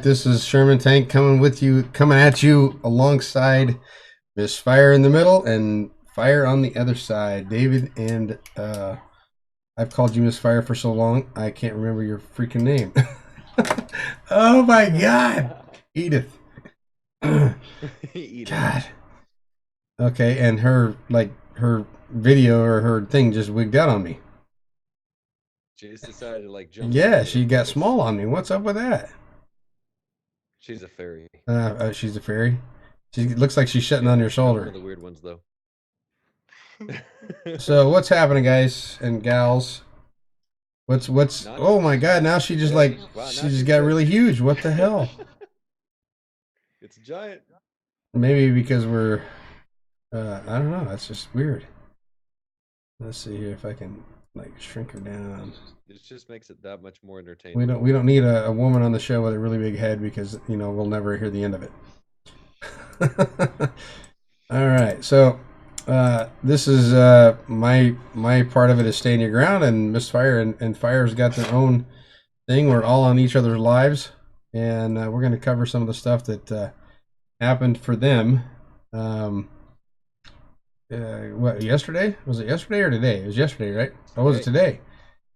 this is Sherman Tank coming at you alongside Miss Fire in the middle and Fire on the other side. David and I've called you Miss Fire for so long, I can't remember your freaking name. Oh my God, Edith. Edith. God. Okay, and her video or her thing just wigged out on me. She just decided to like jump all Yeah, over the she got place. small on me. What's up with that? She's a fairy. She's a fairy. She looks like she's shitting Yeah, on your not one shoulder. of the weird ones though. So what's happening, guys and gals? What's? Not Oh my God! Now she just today. Wow, she now just she's got big. really huge. What the hell? It's giant. Maybe because we're I don't know. That's just weird. Let's see here if I can like shrink her down. It just makes it that much more We entertaining. don't need a woman on the show with a really big head because we'll never hear the end of it. All right, so this is my part of it is staying your ground, and Miss Fire and Fire's got their own thing. We're all on each other's lives, and we're going to cover some of the stuff that happened for them. Um, what yesterday? Was it yesterday or today? It was yesterday, right? Oh, was it Today. today?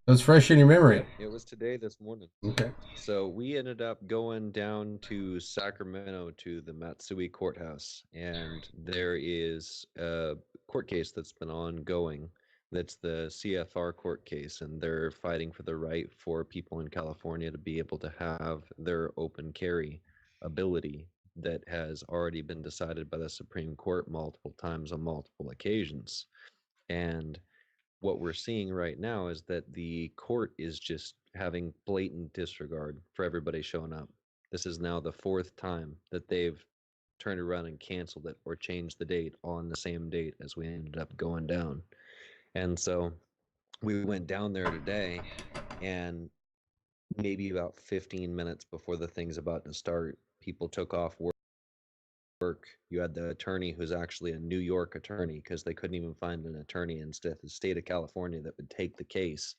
It was fresh in your memory. Yep, it was today this morning. Okay. So we ended up going down to Sacramento to the Matsui courthouse, and there is a court case that's been ongoing. That's the CFR court case, and they're fighting for the right for people in California to be able to have their open carry ability that has already been decided by the Supreme Court multiple times on multiple occasions. And what we're seeing right now is that the court is just having blatant disregard for everybody showing up. This is now the fourth time that they've turned around and canceled it or changed the date on the same date as we ended up going down. And so we went down there today, and maybe about 15 minutes before the thing's about to start, people took off work. You had the attorney who's actually a New York attorney because they couldn't even find an attorney in the state of California that would take the case,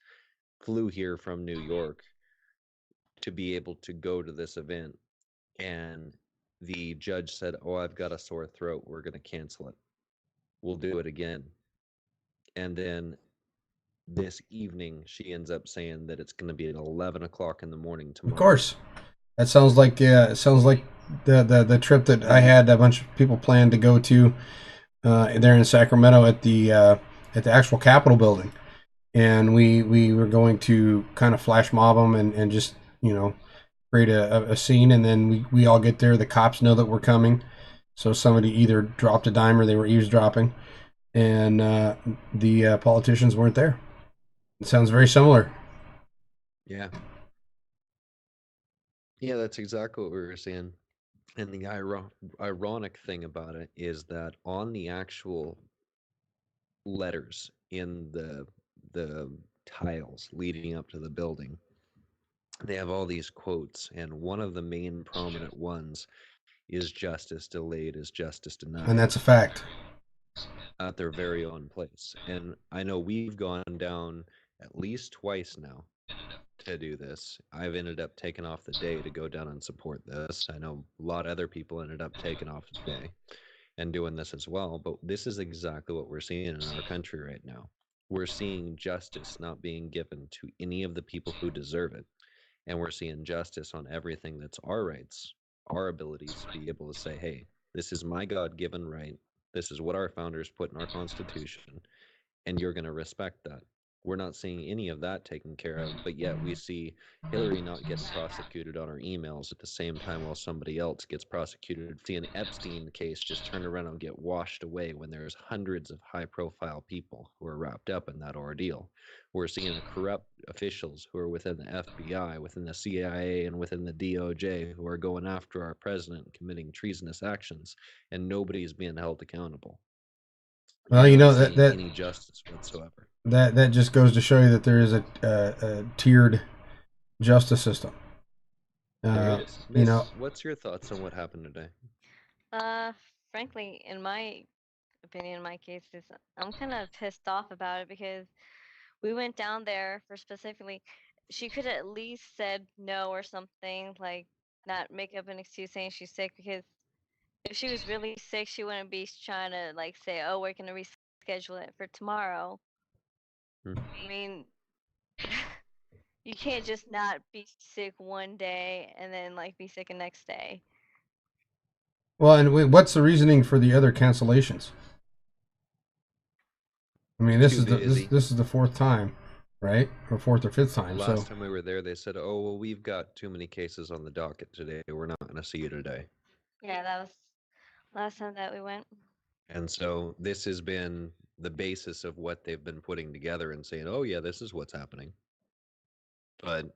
flew here from New York to be able to go to this event. And the judge said, "Oh, I've got a sore throat. We're going to cancel it. We'll do it again." And then this evening, she ends up saying that it's going to be at 11 o'clock in the morning Of tomorrow. course. That sounds like the trip that I The had a bunch of people planned to go to there in Sacramento at the actual Capitol building, and we were going to kind of flash mob them and just create a scene, and then we all get there. The cops know that we're coming, so somebody either dropped a dime or they were eavesdropping, and the politicians weren't there. It sounds very similar. Yeah. Yeah, that's exactly what we were saying. And the ironic thing about it is that on the actual letters in the tiles leading up to the building, they have all these quotes, and one of the main prominent ones is "Justice delayed is justice And denied" that's a fact. at their very own place. And I know we've gone down at least twice now to do this. I've ended up taking off the day to go down and support this. I know a lot of other people ended up taking off the day and doing this as well. But this is exactly what we're seeing in our country right now. We're seeing justice not being given to any of the people who deserve it. And we're seeing justice on everything that's our rights, our abilities to be able to say, hey, this is my God given right. This is what our founders put in our Constitution, and you're going to respect that. We're not seeing any of that taken care of, but yet we see Hillary not getting prosecuted on her emails at the same time while somebody else gets prosecuted. See an Epstein case just turn around and get washed away when there's hundreds of high profile people who are wrapped up in that ordeal. We're seeing a corrupt officials who are within the FBI, within the CIA, and within the DOJ who are going after our president committing treasonous actions, and nobody's being held accountable. Well, You're not seeing any justice whatsoever. that just goes to show you that there is a tiered justice system. There Uh, is. you know, Miss, what's your thoughts on what happened today? Uh, Frankly, in my opinion, in my case, is I'm kind of pissed off about it because we went down there for specifically. She could at least said no or something like not make up an excuse saying she's sick, because if she was really sick, she wouldn't be trying to like say, "Oh, we're gonna reschedule it for tomorrow." Hmm. I mean, you can't just not be sick one day and then like be sick the next day. Well, and what's the reasoning for the other cancellations? I mean, Too busy. this is the fourth time, right? Or fourth or fifth time. Last So time we were there, they said, "Oh, well, we've got too many cases on the docket today. We're not going to see you today." Yeah, that was last time that we went. And so this has been the basis of what they've been putting together and saying, "Oh, yeah, this is what's happening." But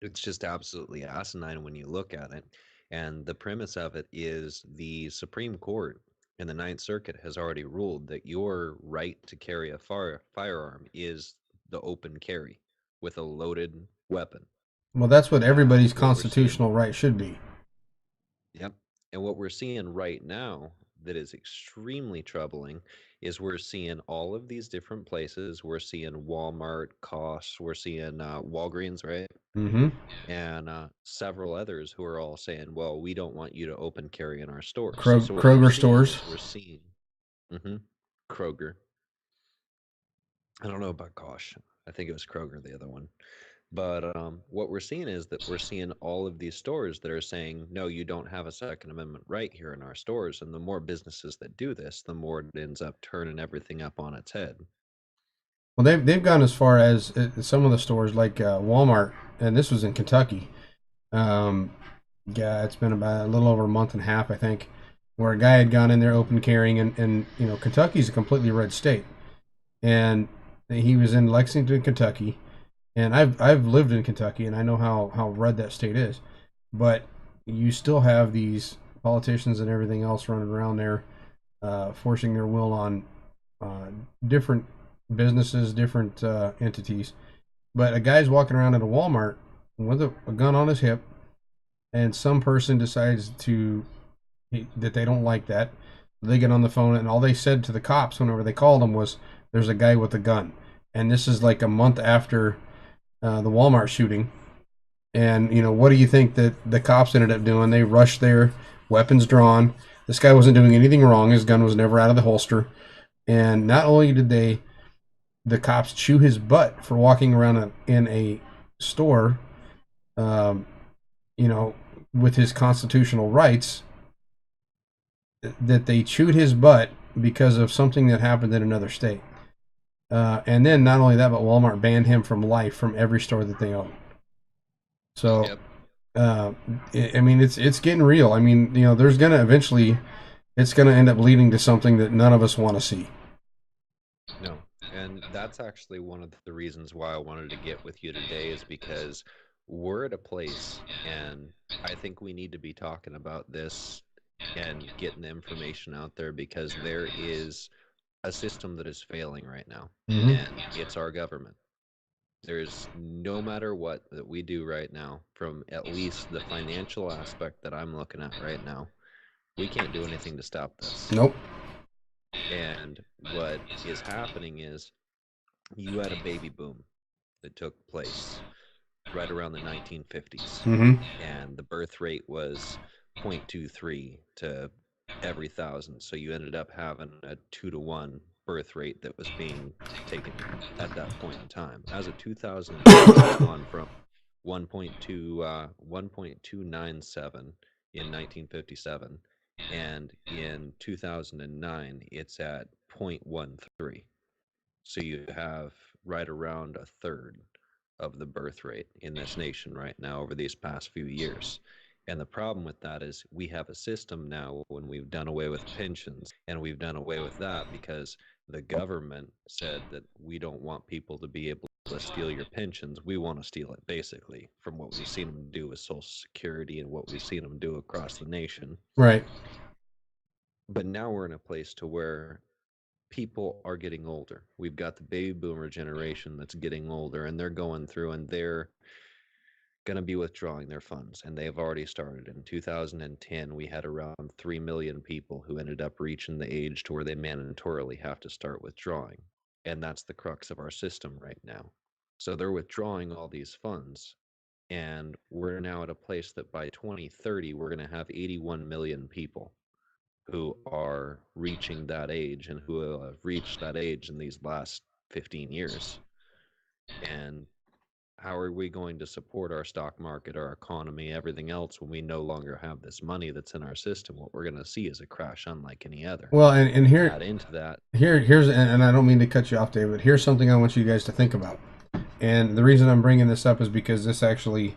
it's just absolutely asinine when you look at it. And the premise of it is the Supreme Court in the Ninth Circuit has already ruled that your right to carry a firearm is the open carry with a loaded weapon. well, that's what everybody's What we're seeing, constitutional right should be. yep. And what we're seeing right now that is extremely troubling is we're seeing all of these different places. We're seeing Walmart, Cost, we're seeing Walgreens, right? Mm-hmm. And several others who are all saying, "Well, we don't want you to open carry in our stores." So what we're Kroger seeing stores. is hmm Kroger. I don't know about Kosh. I think it was Kroger, the other one. But what we're seeing is that we're seeing all of these stores that are saying, "No, you don't have a Second Amendment right here in our stores." And the more businesses that do this, the more it ends up turning everything up on its head. Well, they've gone as far as some of the stores like Walmart, and this was in Kentucky. Um, yeah, it's been about a little over a month and a half, I think, where a guy had gone in there open carrying, and you know, Kentucky's a completely red state, and he was in Lexington, Kentucky, and I've lived in Kentucky, and I know how red that state is, but you still have these politicians and everything else running around there, forcing their will on uh, different businesses, different entities. But a guy's walking around at a Walmart with a gun on his hip, and some person decides that they don't like that. They get on the phone, and all they said to the cops whenever they called them was, "There's a guy with a gun." And this is like a month after the Walmart shooting. And you know, what do you think that the cops ended up doing? They rushed there, weapons drawn. This guy wasn't doing anything wrong. His gun was never out of the holster. And not only did the cops chew his butt for walking around in a store, um, you know, with his constitutional rights, that they chewed his butt because of something that happened in another state. And then not only that, but Walmart banned him from life from every store that they own. So, Yep. uh, I mean, it's getting real. I mean, you know, there's gonna eventually, it's gonna end up leading to something that none of us want to see. No. And that's actually one of the reasons why I wanted to get with you today, is because we're at a place, and I think we need to be talking about this and getting the information out there, because there is a system that is failing right now, Mm-hmm. and it's our government. There's no matter what that we do right now, from at least the financial aspect that I'm looking at right now, we can't do anything to stop this. Nope. And what is happening is you had a baby boom that took place right around the 1950s, Mm-hmm. and the birth rate was 0.23 to every thousand. So you ended up having a 2-to-1 birth rate that was being taken at that point in time. As of 2010, it's gone from 1.297 in 1957, and in 2009 it's at 0.13. So you have right around a third of the birth rate in this nation right now over these past few years. And the problem with that is we have a system now, when we've done away with pensions, and we've done away with that because the government said that we don't want people to be able to steal your pensions. We want to steal it, basically, from what we've seen them do with Social Security and what we've seen them do across the nation. Right. But now we're in a place to where people are getting older. We've got the baby boomer generation that's getting older, and they're going through and they're going to be withdrawing their funds. And they've already started. In 2010, we had around 3 million people who ended up reaching the age to where they mandatorily have to start withdrawing. And that's the crux of our system right now. So they're withdrawing all these funds. And we're now at a place that by 2030, we're going to have 81 million people who are reaching that age and who have reached that age in these last 15 years. And how are we going to support our stock market, our economy, everything else when we no longer have this money that's in our system? What we're going to see is a crash unlike any other. Well, and here, Add into that. here's, and I don't mean to cut you off, David. Here's something I want you guys to think about. And the reason I'm bringing this up is because this actually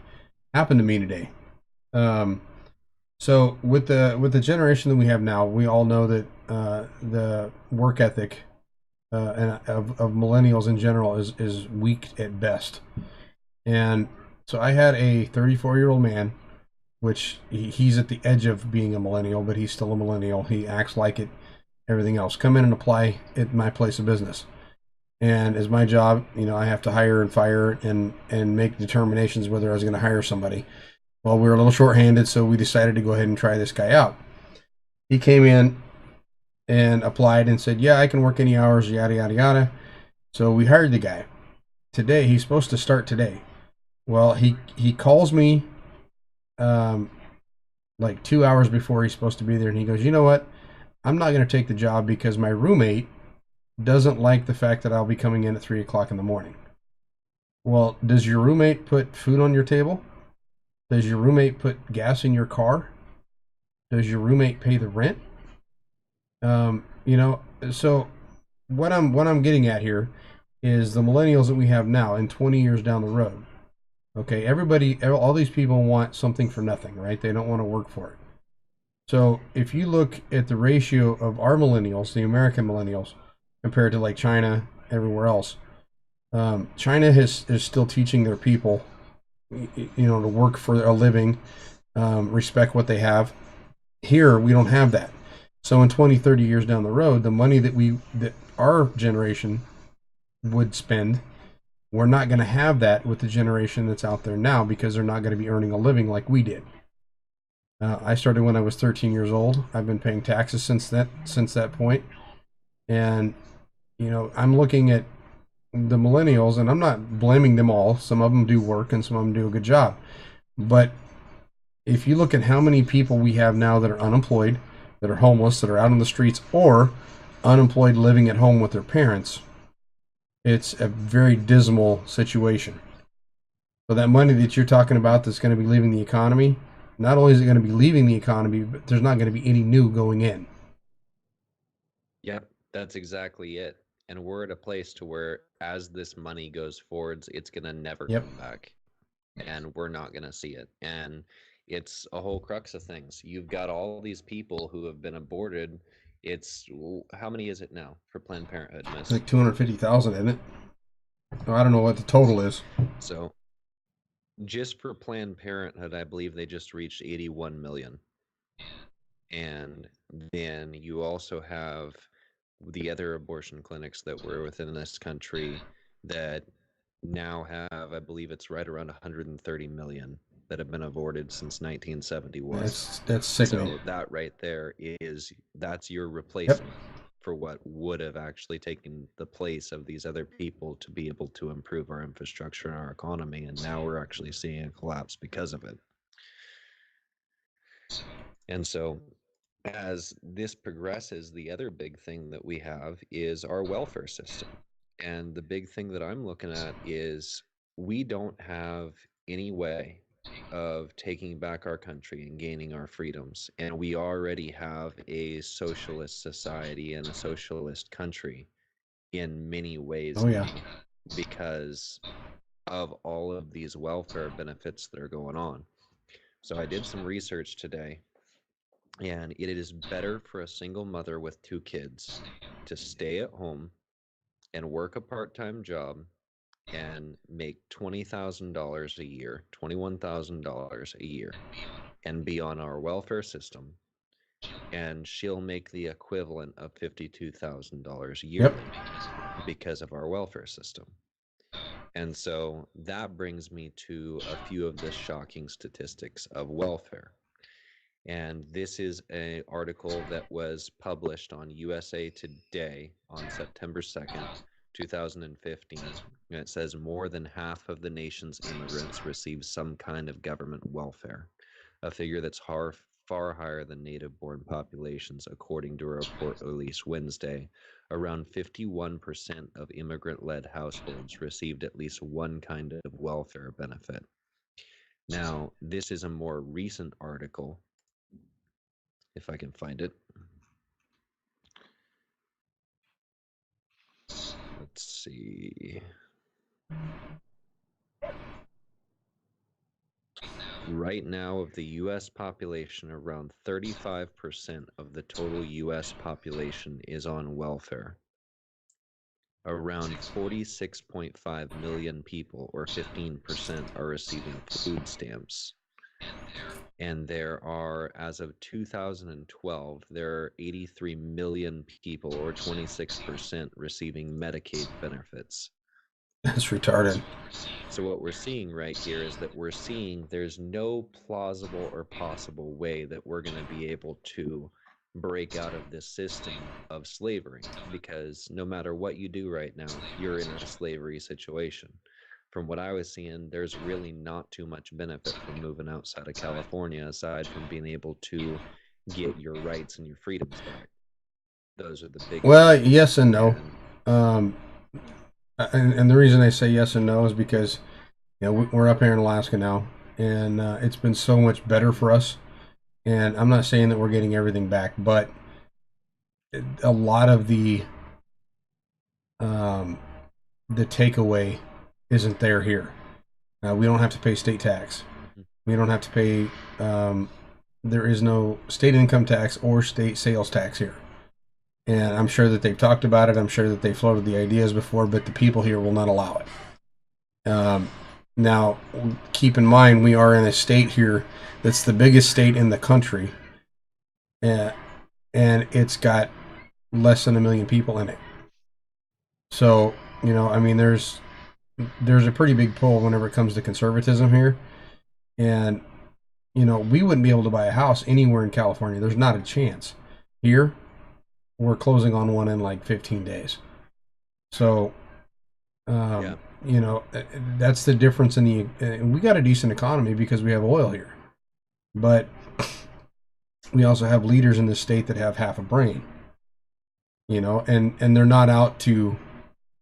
happened to me today. So with the generation that we have now, we all know that the work ethic and of millennials in general is weak at best. And so I had a 34-year-old man, which he's at the edge of being a millennial, but he's still a millennial. He acts like it, everything else. Come in and apply at my place of business. And as my job, I have to hire and fire and make determinations whether I was going to hire somebody. Well, we were a little short-handed, so we decided to go ahead and try this guy out. He came in and applied and said, yeah, I can work any hours, yada, yada, yada. So we hired the guy. Today, he's supposed to start today. Well, he calls me like 2 hours before he's supposed to be there, and he goes, you know what? I'm not going to take the job because my roommate doesn't like the fact that I'll be coming in at 3 o'clock in the morning. Well, does your roommate put food on your table? Does your roommate put gas in your car? Does your roommate pay the rent? So what I'm getting at here is the millennials that we have now and 20 years down the road. Okay, all these people want something for nothing, right? They don't want to work for it. So if you look at the ratio of our millennials, the American millennials, compared to like China, everywhere else, China is still teaching their people, to work for a living, respect what they have. Here, we don't have that. So in 20, 30 years down the road, the money that our generation would spend, we're not going to have that with the generation that's out there now because they're not going to be earning a living like we did. I started when I was 13 years old. I've been paying taxes since that point. And, I'm looking at the millennials, and I'm not blaming them all. Some of them do work and some of them do a good job. But if you look at how many people we have now that are unemployed, that are homeless, that are out on the streets, or unemployed living at home with their parents, it's a very dismal situation. So that money that you're talking about that's going to be leaving the economy, not only is it going to be leaving the economy, but there's not going to be any new going in. Yep, that's exactly it. And we're at a place to where as this money goes forwards, it's going to never come back. And we're not going to see it. And it's a whole crux of things. You've got all these people who have been aborted. It's, how many is it now for Planned Parenthood? It's like 250,000, isn't it? I don't know what the total is. So just for Planned Parenthood, I believe they just reached 81 million. And then you also have the other abortion clinics that were within this country that now have, I believe it's right around 130 million that have been aborted since 1971. That's sickening. So that right there that's your replacement for what would have actually taken the place of these other people to be able to improve our infrastructure and our economy. And now we're actually seeing a collapse because of it. And so as this progresses, the other big thing that we have is our welfare system. And the big thing that I'm looking at is we don't have any way of taking back our country and gaining our freedoms. And we already have a socialist society and a socialist country in many ways because of all of these welfare benefits that are going on. So I did some research today. And it is better for a single mother with 2 kids to stay at home and work a part-time job and make $20,000 a year, $21,000 a year, and be on our welfare system. And she'll make the equivalent of $52,000 yearly because of our welfare system. And so that brings me to a few of the shocking statistics of welfare. And this is an article that was published on USA Today on September 2nd 2015, and it says more than half of the nation's immigrants receive some kind of government welfare, a figure that's far higher than native-born populations, according to a report released Wednesday. Around 51% of immigrant-led households received at least one kind of welfare benefit. Now, this is a more recent article, if I can find it. Let's see. Right now, of the U.S. population, around 35% of the total U.S. population is on welfare. Around 46.5 million people, or 15%, are receiving food stamps. And there are, as of 2012, there are 83 million people, or 26%, receiving Medicaid benefits. That's retarded. So what we're seeing right here is that we're seeing there's no plausible or possible way that we're going to be able to break out of this system of slavery, because no matter what you do right now, you're in a slavery situation. From what I was seeing, there's really not too much benefit from moving outside of California, aside from being able to get your rights and your freedoms back. Those are the big Well, things. yes and no. And the reason I say yes and no is because, you know, we're up here in Alaska now, and it's been so much better for us. And I'm not saying that we're getting everything back, but a lot of the takeaway isn't there here. We don't have to pay state tax. We don't have to pay. There is no state income tax or state sales tax here. And I'm sure that they've talked about it. I'm sure that they floated the ideas before, but the people here will not allow it. Now, keep in mind, we are in a state here that's the biggest state in the country, and it's got less than 1 million people in it. So, you know, I mean, there's a pretty big pull whenever it comes to conservatism here. And, you know, we wouldn't be able to buy a house anywhere in California. There's not a chance. Here, we're closing on one in like 15 days. So, you know, that's the difference in the. We got a decent economy because we have oil here, but we also have leaders in this state that have half a brain. You know, and they're not out to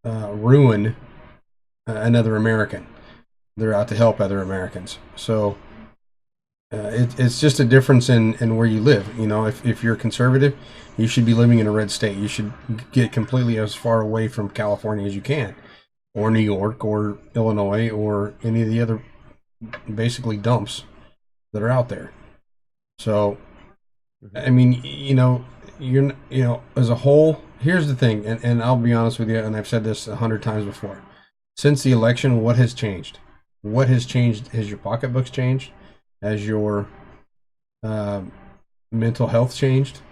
ruin another American. They're out to help other Americans. So it's just a difference in where you live. You know, if you're conservative, you should be living in a red state. You should get completely as far away from California as you can, or New York, or Illinois, or any of the other basically dumps that are out there. So, I mean, you know, you know, as a whole, here's the thing, and I'll be honest with you, and I've said this 100 times before. Since the election, what has changed? What has changed? Has your pocketbooks changed? Has your mental health changed?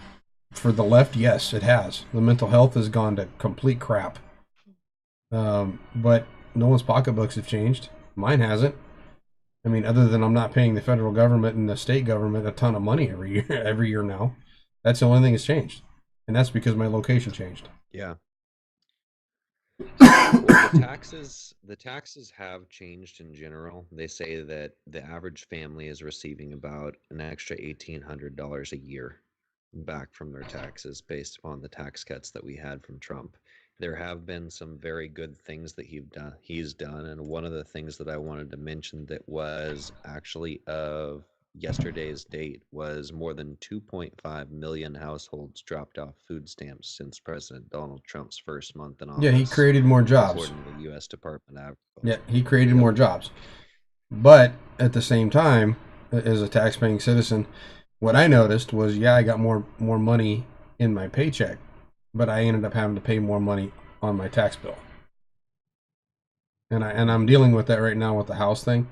For the left, yes, it has. The mental health has gone to complete crap. But no one's pocketbooks have changed. Mine hasn't. I mean, other than I'm not paying the federal government and the state government a ton of money every year now. That's the only thing that's changed. And that's because my location changed. Yeah. Well, the taxes have changed in general. They say that the average family is receiving about an extra $1,800 a year back from their taxes based upon the tax cuts that we had from Trump. There have been some very good things that he's done, and one of the things that I wanted to mention that was actually of yesterday's date was more than 2.5 million households dropped off food stamps since President Donald Trump's first month in office. Yeah, he created more jobs. According to the U.S. Department of Agriculture. Yeah, he created more jobs. But at the same time, as a tax-paying citizen, what I noticed was, yeah, I got more money in my paycheck, but I ended up having to pay more money on my tax bill. And I'm dealing with that right now with the house thing.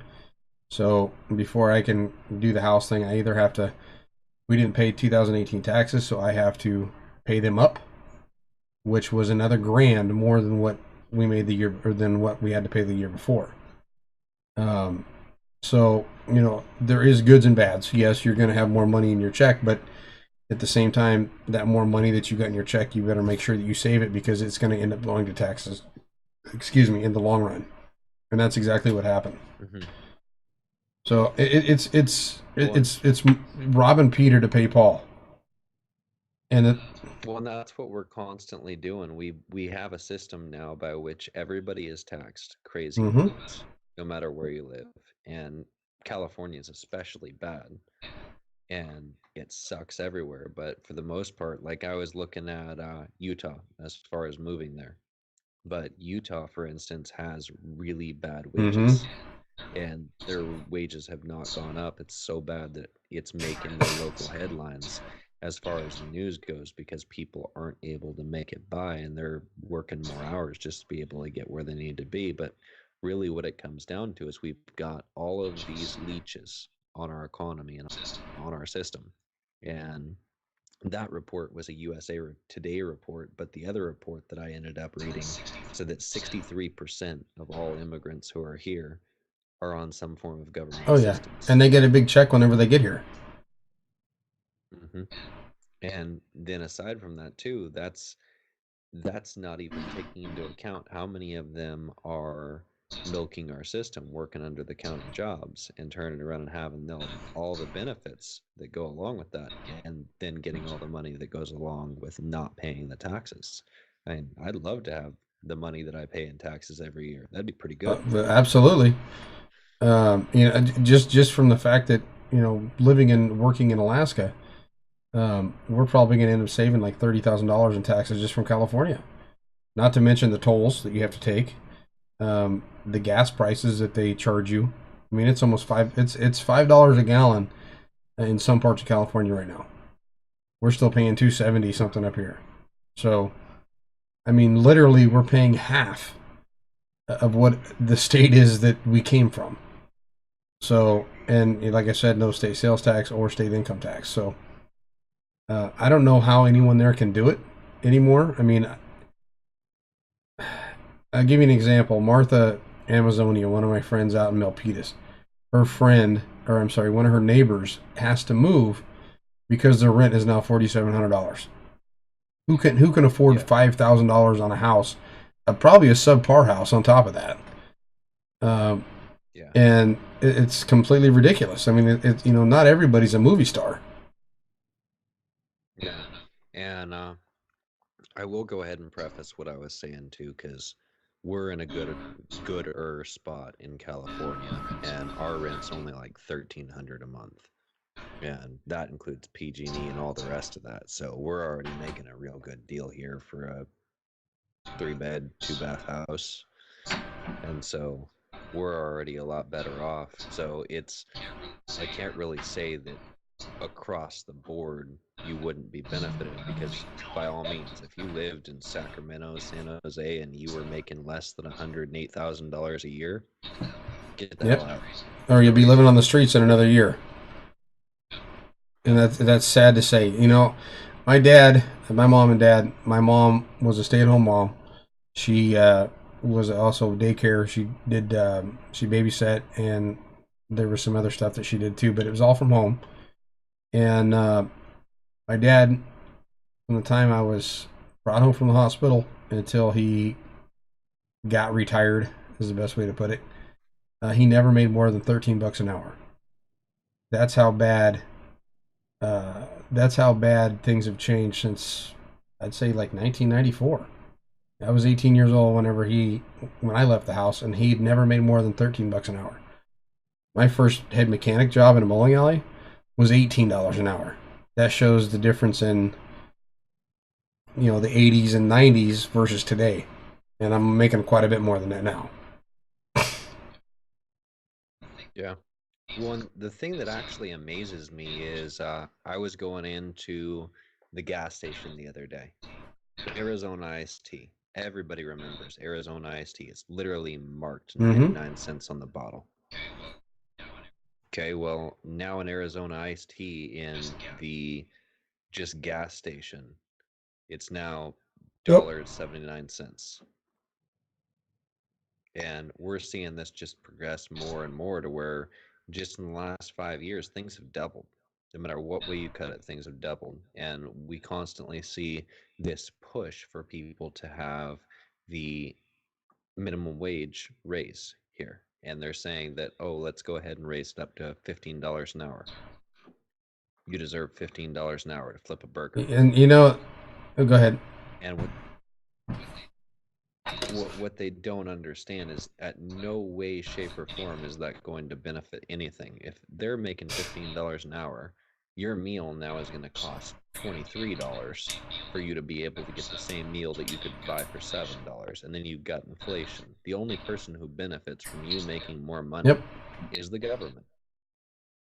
So before I can do the house thing, I either have to, we didn't pay 2018 taxes, so I have to pay them up, which was another $1,000 more than what we made the year, or than what we had to pay the year before. So, you know, there is goods and bads. Yes, you're going to have more money in your check, but at the same time, that more money that you got in your check, you better make sure that you save it, because it's going to end up going to taxes excuse me, in the long run, and that's exactly what happened. Hmm. So Well, it's robbing Peter to pay Paul, and it. well, and that's what we're constantly doing. We have a system now by which everybody is taxed crazy Mm-hmm. amounts, no matter where you live. And California is especially bad, and it sucks everywhere. But for the most part, like I was looking at Utah as far as moving there. But Utah, for instance, has really bad Mm-hmm. wages, and their wages have not gone up. It's so bad that it's making their local headlines as far as the news goes because people aren't able to make it by and they're working more hours just to be able to get where they need to be. But really, what it comes down to is we've got all of these leeches on our economy and on our system. And that report was a USA Today report, but the other report that I ended up reading said that 63% of all immigrants who are here are on some form of government Oh yeah, assistance. and they get a big check whenever they get here. Hmm. And then aside from that too, that's not even taking into account how many of them are milking our system, working under the counter jobs and turning around and having all the benefits that go along with that, and then getting all the money that goes along with not paying the taxes. I mean, I'd love to have the money that I pay in taxes every year. That'd be pretty good. Absolutely. Just from the fact that living and working in Alaska, we're probably going to end up saving like $30,000 in taxes just from California. Not to mention the tolls that you have to take, the gas prices that they charge you. I mean, it's almost five. It's $5 a gallon in some parts of California right now. We're still paying 270 something up here. So, I mean, literally, we're paying half of what the state is that we came from. So, and like I said, no state sales tax or state income tax. So, I don't know how anyone there can do it anymore. I mean, I'll give you an example. Martha Amazonia, one of my friends out in Milpitas, her friend, or I'm sorry, one of her neighbors has to move because their rent is now $4,700. Who can afford Yeah. $5,000 on a house? Probably a subpar house on top of that. Um, Yeah. and it's completely ridiculous. I mean, not everybody's a movie star. Yeah. And I will go ahead and preface what I was saying too, because we're in a gooder spot in California, and our rent's only like 1,300 a month, and that includes PG&E and all the rest of that. So we're already making a real good deal here for a 3-bed, 2-bath house, and so we're already a lot better off. So I can't really say that across the board you wouldn't be benefited, because by all means, if you lived in Sacramento, San Jose, and you were making less than $108,000 a year, get the Yep. hell out. Or There's you'll no be living reason on the to. streets in another year. And Yeah. that's sad to say. My mom and dad. My mom was a stay-at-home mom. She was also daycare. She babysat, and there was some other stuff that she did too. But it was all from home. And my dad, from the time I was brought home from the hospital until he got retired, is the best way to put it. He never made more than $13 an hour. That's how bad. That's how bad things have changed since, I'd say, like 1994. I was 18 years old when I left the house, and he'd never made more than $13 an hour. My first head mechanic job in a bowling alley was $18 an hour. That shows the difference in the 80s and 90s versus today, and I'm making quite a bit more than that now. Yeah. One, the thing that actually amazes me is I was going into the gas station the other day. Arizona iced tea. Everybody remembers Arizona iced tea. It's literally marked Mm-hmm. 99 cents on the bottle. Okay, well, now an Arizona iced tea in the just gas station, it's now Yep. $1.79. And we're seeing this just progress more and more to where just in the last 5 years, things have doubled. No matter what way you cut it, things have doubled. And we constantly see this push for people to have the minimum wage raise here, and they're saying that, oh, let's go ahead and raise it up to $15 an hour. You deserve $15 an hour to flip a burger. And oh, go ahead. And what they don't understand is, at no way, shape, or form is that going to benefit anything. If they're making $15 an hour, your meal now is going to cost $23 for you to be able to get the same meal that you could buy for $7. And then you've got inflation. The only person who benefits from you making more money is the government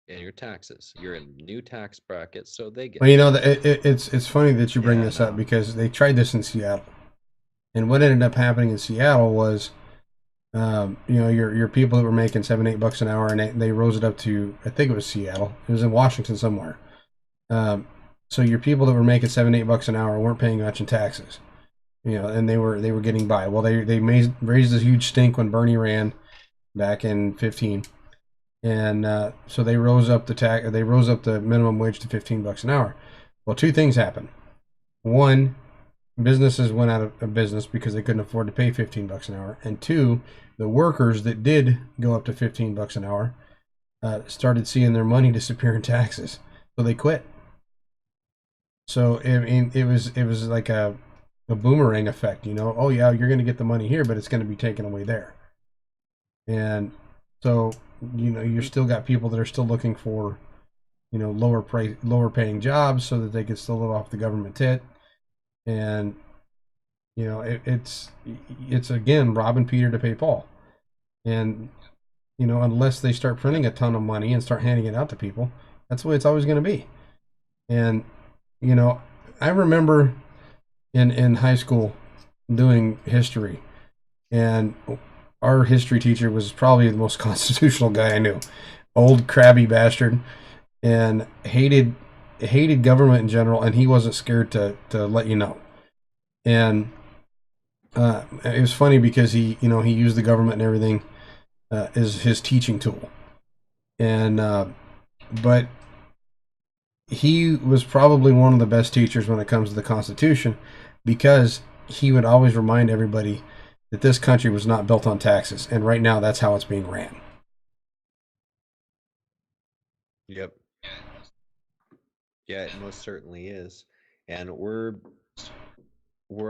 and your taxes. You're in new tax brackets, so they get. Well, it's funny that you bring this up, because they tried this in Seattle. And what ended up happening in Seattle was, your people that were making $7-8 an hour, and they rose it up to, I think it was Seattle. It was in Washington somewhere. So your people that were making $7-8 an hour weren't paying much in taxes, and they were getting by. Well, they raised this huge stink when Bernie ran back in 2015, and so they rose up the minimum wage to $15 an hour. Well, two things happened. One, businesses went out of business because they couldn't afford to pay $15 an hour, and two, the workers that did go up to $15 an hour started seeing their money disappear in taxes, so they quit. So it was like a boomerang effect, Oh yeah, you're going to get the money here, but it's going to be taken away there. And so you still got people that are still looking for lower paying jobs so that they can still live off the government tit. And it's again robbing Peter to pay Paul. And unless they start printing a ton of money and start handing it out to people, that's the way it's always going to be. And I remember in high school doing history, and our history teacher was probably the most constitutional guy I knew. Old crabby bastard, and hated government in general, and he wasn't scared to let you know. And it was funny because he used the government and everything as his teaching tool. And but he was probably one of the best teachers when it comes to the Constitution, because he would always remind everybody that this country was not built on taxes, and right now that's how it's being ran. Yep. Yeah, it most certainly is. And we're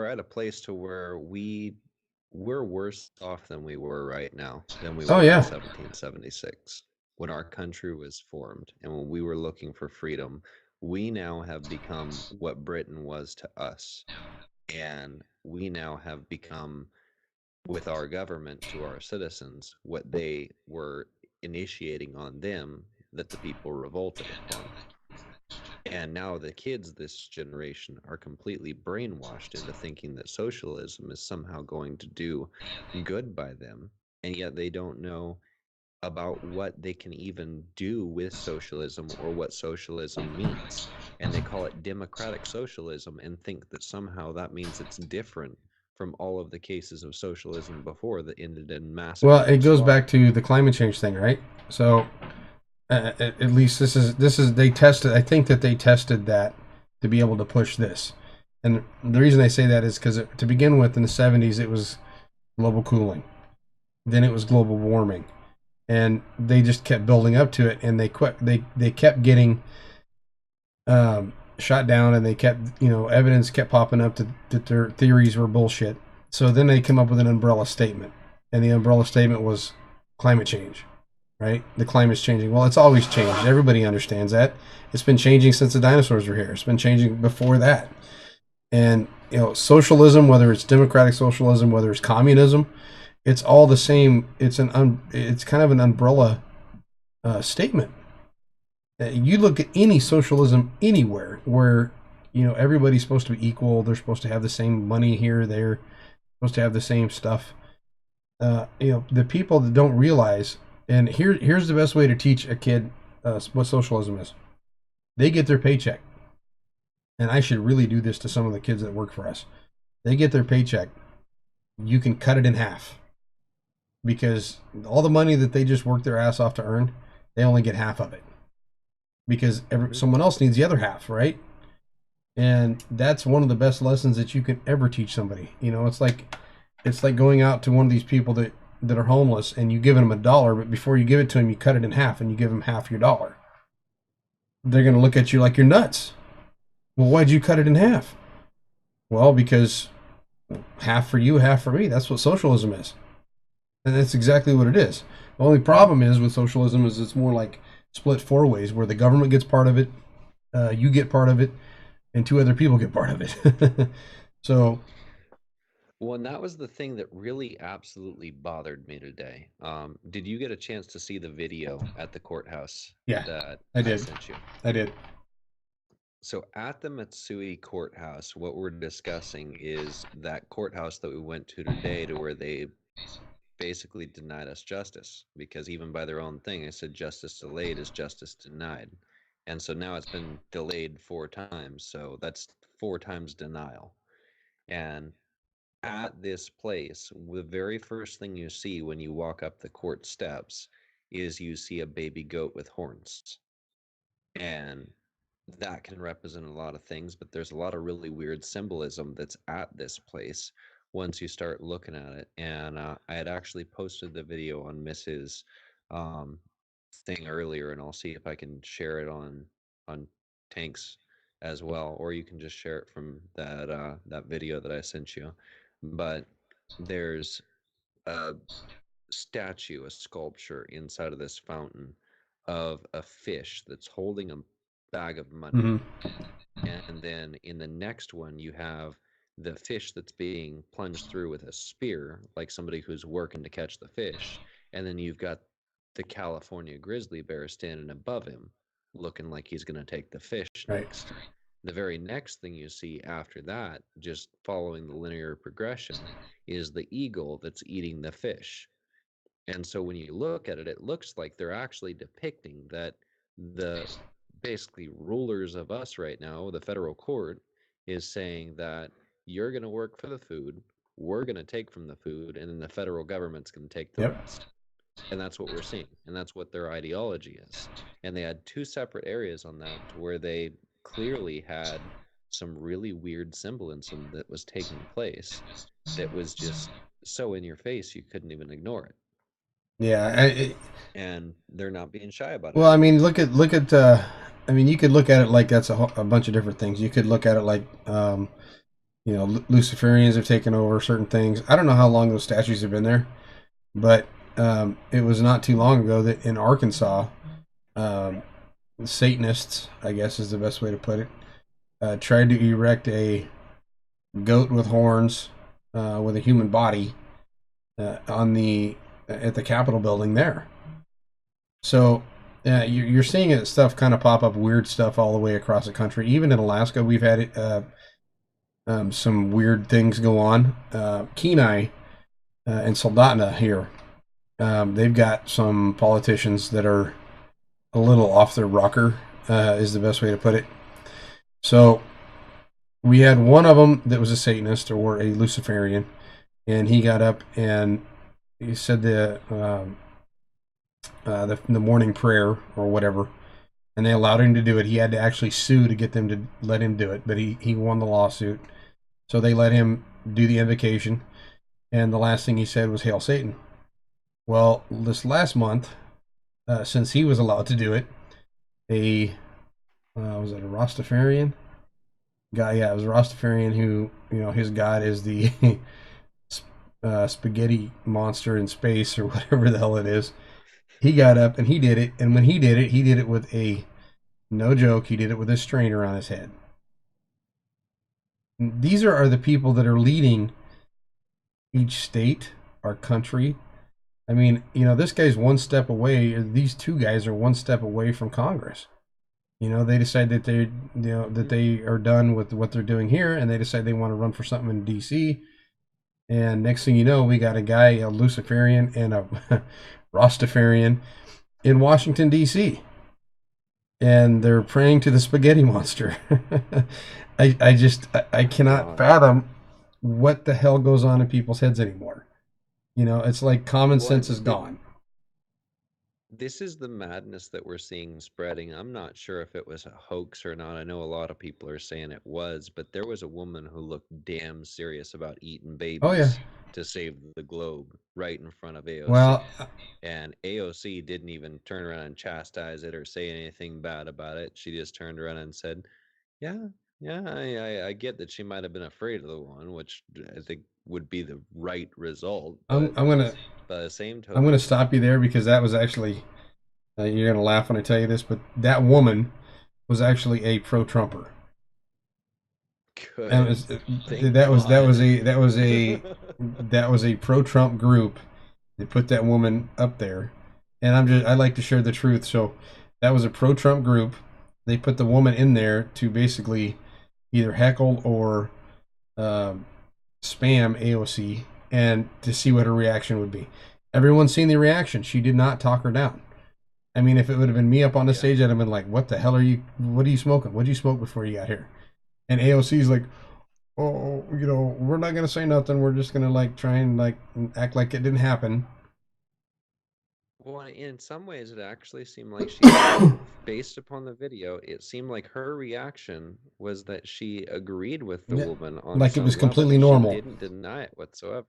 at a place to where we're worse off than we were right now, than we were in 1776, when our country was formed and when we were looking for freedom. We now have become what Britain was to us, and we now have become, with our government, to our citizens, what they were initiating on them, that the people revolted upon. And now the kids this generation are completely brainwashed into thinking that socialism is somehow going to do good by them, and yet they don't know about what they can even do with socialism or what socialism means. And they call it democratic socialism and think that somehow that means it's different from all of the cases of socialism before that ended in massive. Well, it goes back to the climate change thing, right? So at least this is they tested. I think that they tested that to be able to push this. And the reason I say that is because to begin with, in the 70s, it was global cooling. Then it was global warming. And they just kept building up to it, and they kept getting shot down, and they kept, evidence kept popping up that their theories were bullshit. So then they come up with an umbrella statement, and the umbrella statement was climate change, right? The climate's changing. Well, it's always changed. Everybody understands that. It's been changing since the dinosaurs were here. It's been changing before that. And, socialism, whether it's democratic socialism, whether it's communism, it's all the same. It's kind of an umbrella statement. You look at any socialism anywhere where everybody's supposed to be equal. They're supposed to have the same money here, they're supposed to have the same stuff. The people that don't realize, and here's the best way to teach a kid what socialism is. They get their paycheck, and I should really do this to some of the kids that work for us. They get their paycheck. You can cut it in half. Because all the money that they just work their ass off to earn, they only get half of it. Because someone else needs the other half, right? And that's one of the best lessons that you can ever teach somebody. It's like it's like going out to one of these people that are homeless and you give them $1, but before you give it to them, you cut it in half and you give them half your dollar. They're going to look at you like you're nuts. Well, why'd you cut it in half? Well, because half for you, half for me. That's what socialism is. And that's exactly what it is. The only problem is with socialism is it's more like split 4 ways, where the government gets part of it, you get part of it, and 2 other people get part of it. So, Well, and that was the thing that really absolutely bothered me today. Did you get a chance to see the video at the courthouse yeah, that I I did. sent you? I did. So at the Matsui courthouse, what we're discussing is that courthouse that we went to today, to where they basically denied us justice, because even by their own thing, I said justice delayed is justice denied. And so now it's been delayed 4 times. So that's 4 times denial. And at this place, the very first thing you see when you walk up the court steps is you see a baby goat with horns. And that can represent a lot of things, but there's a lot of really weird symbolism that's at this place once you start looking at it. And I had actually posted the video on Mrs. Um, thing earlier, and I'll see if I can share it on Tanks as well, or you can just share it from that video that I sent you. But there's a statue, a sculpture inside of this fountain of a fish that's holding a bag of money. Mm-hmm. And then in the next one, you have the fish that's being plunged through with a spear, like somebody who's working to catch the fish. And then you've got the California grizzly bear standing above him, looking like he's going to take the fish Right. next. The very next thing you see after that, just following the linear progression, is the eagle that's eating the fish. And so when you look at it, it looks like they're actually depicting that the basically rulers of us right now, the federal court, is saying that you're going to work for the food, we're going to take from the food, and then the federal government's going to take the Yep. rest. And that's what we're seeing, and that's what their ideology is. And they had 2 separate areas on that where they clearly had some really weird symbolism that was taking place that was just so in your face you couldn't even ignore it. Yeah. And they're not being shy about it. Well, I mean, look at. I mean, you could look at it like that's a bunch of different things. You could look at it like, Luciferians have taken over certain things. I don't know how long those statues have been there, but it was not too long ago that in Arkansas, Satanists, I guess is the best way to put it, tried to erect a goat with horns with a human body at the Capitol building there. So you're seeing stuff kind of pop up, weird stuff all the way across the country. Even in Alaska, we've had some weird things go on. Kenai and Soldotna here, they've got some politicians that are a little off their rocker, is the best way to put it. So we had one of them that was a Satanist or a Luciferian, and he got up and he said the morning prayer or whatever, and they allowed him to do it. He had to actually sue to get them to let him do it, but he won the lawsuit. So they let him do the invocation, and the last thing he said was "Hail Satan." Well, this last month, since he was allowed to do it, was it a Rastafarian guy? Yeah, it was a Rastafarian who, his god is the spaghetti monster in space or whatever the hell it is. He got up and he did it, and when he did it with no joke, he did it with a strainer on his head. These are the people that are leading each state, our country. I mean, this guy's one step away. These 2 guys are one step away from Congress. They decide that they are done with what they're doing here, and they decide they want to run for something in D.C. And next thing you know, we got a guy, a Luciferian and a Rastafarian in Washington, D.C. And they're praying to the spaghetti monster. I cannot fathom what the hell goes on in people's heads anymore. It's like common sense is gone. This is the madness that we're seeing spreading. I'm not sure if it was a hoax or not. I know a lot of people are saying it was, but there was a woman who looked damn serious about eating babies. Oh, yeah. to save the globe right in front of AOC. Well, And AOC didn't even turn around and chastise it or say anything bad about it. She just turned around and said, yeah, I get that she might have been afraid of the one, which I think would be the right result. But I'm gonna by the same I'm token, gonna stop you there because that was actually you're gonna laugh when I tell you this, but that woman was actually a pro-Trumper. good. That was Thank that was that God. was a that was a that was a pro-Trump group that put that woman up there, and I like to share the truth. So that was a pro-Trump group. They put the woman in there to basically either heckle or um, spam AOC and to see what her reaction would be. Everyone's seen the reaction. She did not talk her down. I mean, if it would have been me up on the stage, I'd have been like, "What the hell are you? What are you smoking? What did you smoke before you got here?" And AOC's like, "Oh, we're not gonna say nothing. We're just gonna like try and like act like it didn't happen." Well, in some ways, it actually seemed like she, based upon the video, it seemed like her reaction was that she agreed with the Yeah, woman on like it some was completely level. normal. She didn't deny it whatsoever.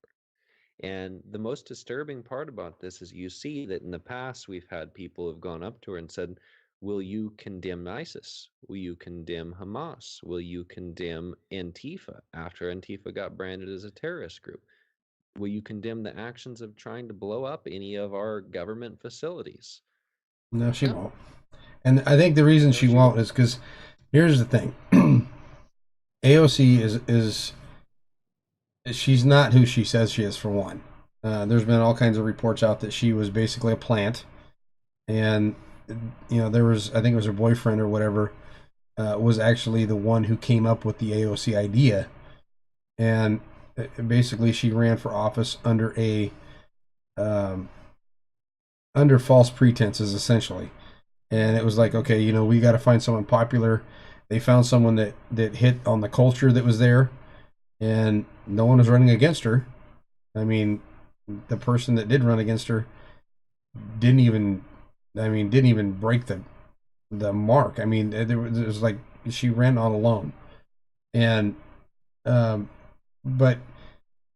And the most disturbing part about this is you see that in the past we've had people who've gone up to her and said, will you condemn ISIS? Will you condemn Hamas? Will you condemn Antifa after Antifa got branded as a terrorist group? Will you condemn the actions of trying to blow up any of our government facilities? No, she No. won't. And I think the reason she won't is because here's the thing: AOC is she's not who she says she is. For one, there's been all kinds of reports out that she was basically a plant, and there was, I think it was her boyfriend or whatever, was actually the one who came up with the AOC idea, and basically she ran for office under under false pretenses, essentially. And it was like, okay, we got to find someone popular. They found someone that hit on the culture that was there, and no one was running against her. I mean, the person that did run against her didn't even break the mark. I mean, it was like she ran on alone, and but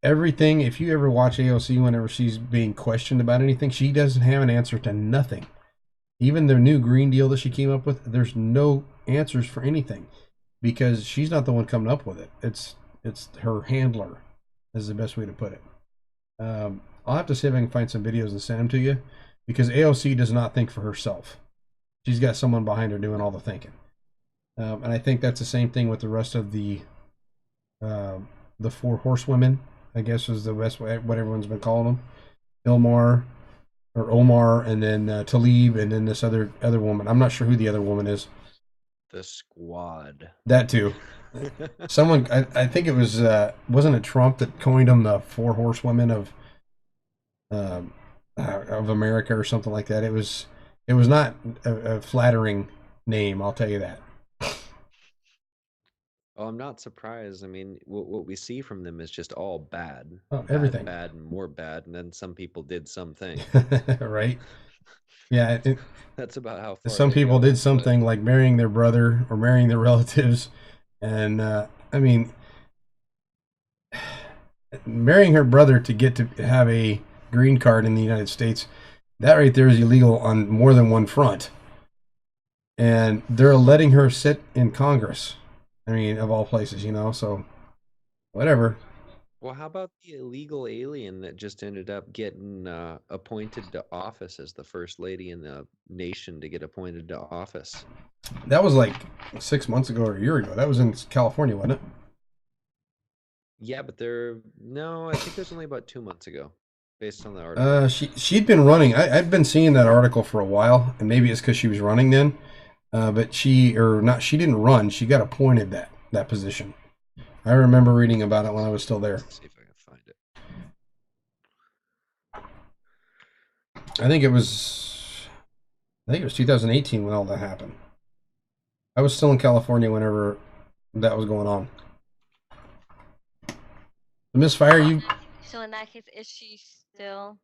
everything. If you ever watch AOC, whenever she's being questioned about anything, she doesn't have an answer to nothing. Even the new Green Deal that she came up with, there's no answers for anything because she's not the one coming up with it. It's her handler, is the best way to put it. I'll have to see if I can find some videos and send them to you because AOC does not think for herself. She's got someone behind her doing all the thinking. And I think that's the same thing with the rest of the four horsewomen, I guess is the best way, what everyone's been calling them. Omar, and then Tlaib, and then this other woman. I'm not sure who the other woman is. The Squad. That too. Someone, I think it was, wasn't it Trump that coined them the four horsewomen of America or something like that? It was not a flattering name, I'll tell you that. Oh, I'm not surprised. I mean, what we see from them is just all bad. Oh, everything. Bad and more bad, and then some people did something. Right? Yeah. That's about how far some people did something like marrying their brother or marrying their relatives. And, I mean, marrying her brother to get to have a green card in the United States, that right there is illegal on more than one front. And they're letting her sit in Congress. I mean, of all places, so whatever. Well, how about the illegal alien that just ended up getting appointed to office as the first lady in the nation to get appointed to office? That was like 6 months ago or a year ago. That was in California, wasn't it? Yeah, but I think it was only about 2 months ago, based on the article. She'd been running. I'd been seeing that article for a while, and maybe it's because she was running then. But she didn't run. She got appointed that position. I remember reading about it when I was still there. Let's see if I can find it. I think it was 2018 when all that happened. I was still in California whenever that was going on. Miss Fire, you. So in that case, is she still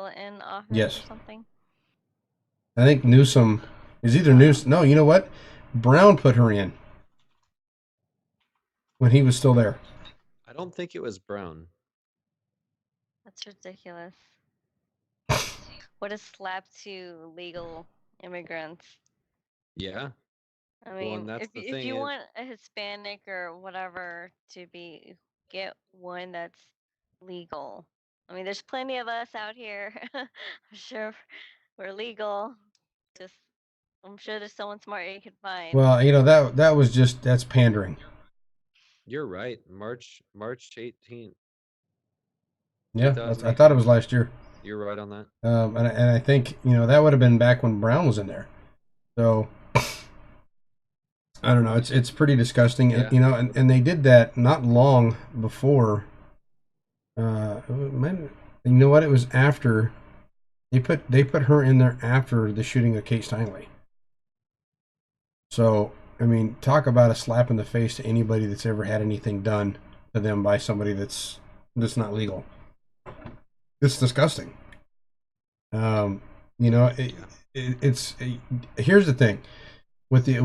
in office? Yes. Or something? I think Newsom is either Newsom. No, you know what? Brown put her in when he was still there. I don't think it was Brown. That's ridiculous. What a slap to legal immigrants. Yeah. I Well, mean, and that's the if thing. you want a Hispanic or whatever to get one that's legal. I mean, there's plenty of us out here. I'm sure we're legal. Just, I'm sure there's someone smart you can find. Well, that was just that's pandering. You're right. March 18th. Yeah, I thought it was last year. You're right on that. And I think that would have been back when Brown was in there. So I don't know. It's pretty disgusting. Yeah. And they did that not long before. You know what? It was after they put her in there after the shooting of Kate Steinle. So I mean, talk about a slap in the face to anybody that's ever had anything done to them by somebody that's not legal. It's disgusting. It's here's the thing with the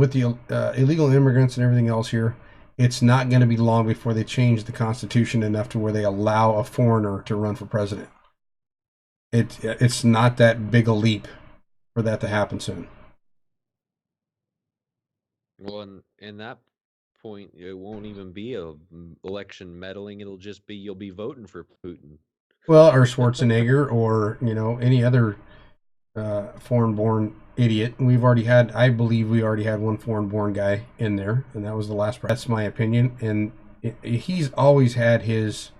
illegal immigrants and everything else here. It's not going to be long before they change the Constitution enough to where they allow a foreigner to run for president. It's not that big a leap for that to happen soon. Well, in that point, it won't even be a election meddling. It'll just be you'll be voting for Putin. Well, or Schwarzenegger, or any other foreign-born idiot. I believe we already had one foreign-born guy in there, and that was the last. That's my opinion, and he's always had his.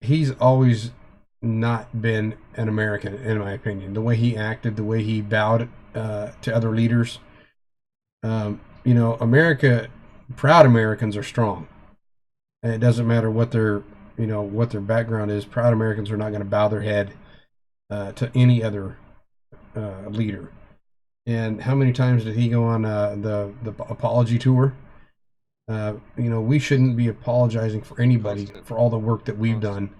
He's always not been an American, in my opinion. The way he acted, the way he bowed to other leaders. America, proud Americans are strong. And it doesn't matter what their background is. Proud Americans are not going to bow their head to any other leader. And how many times did he go on the apology tour? We shouldn't be apologizing for anybody for all the work that we've done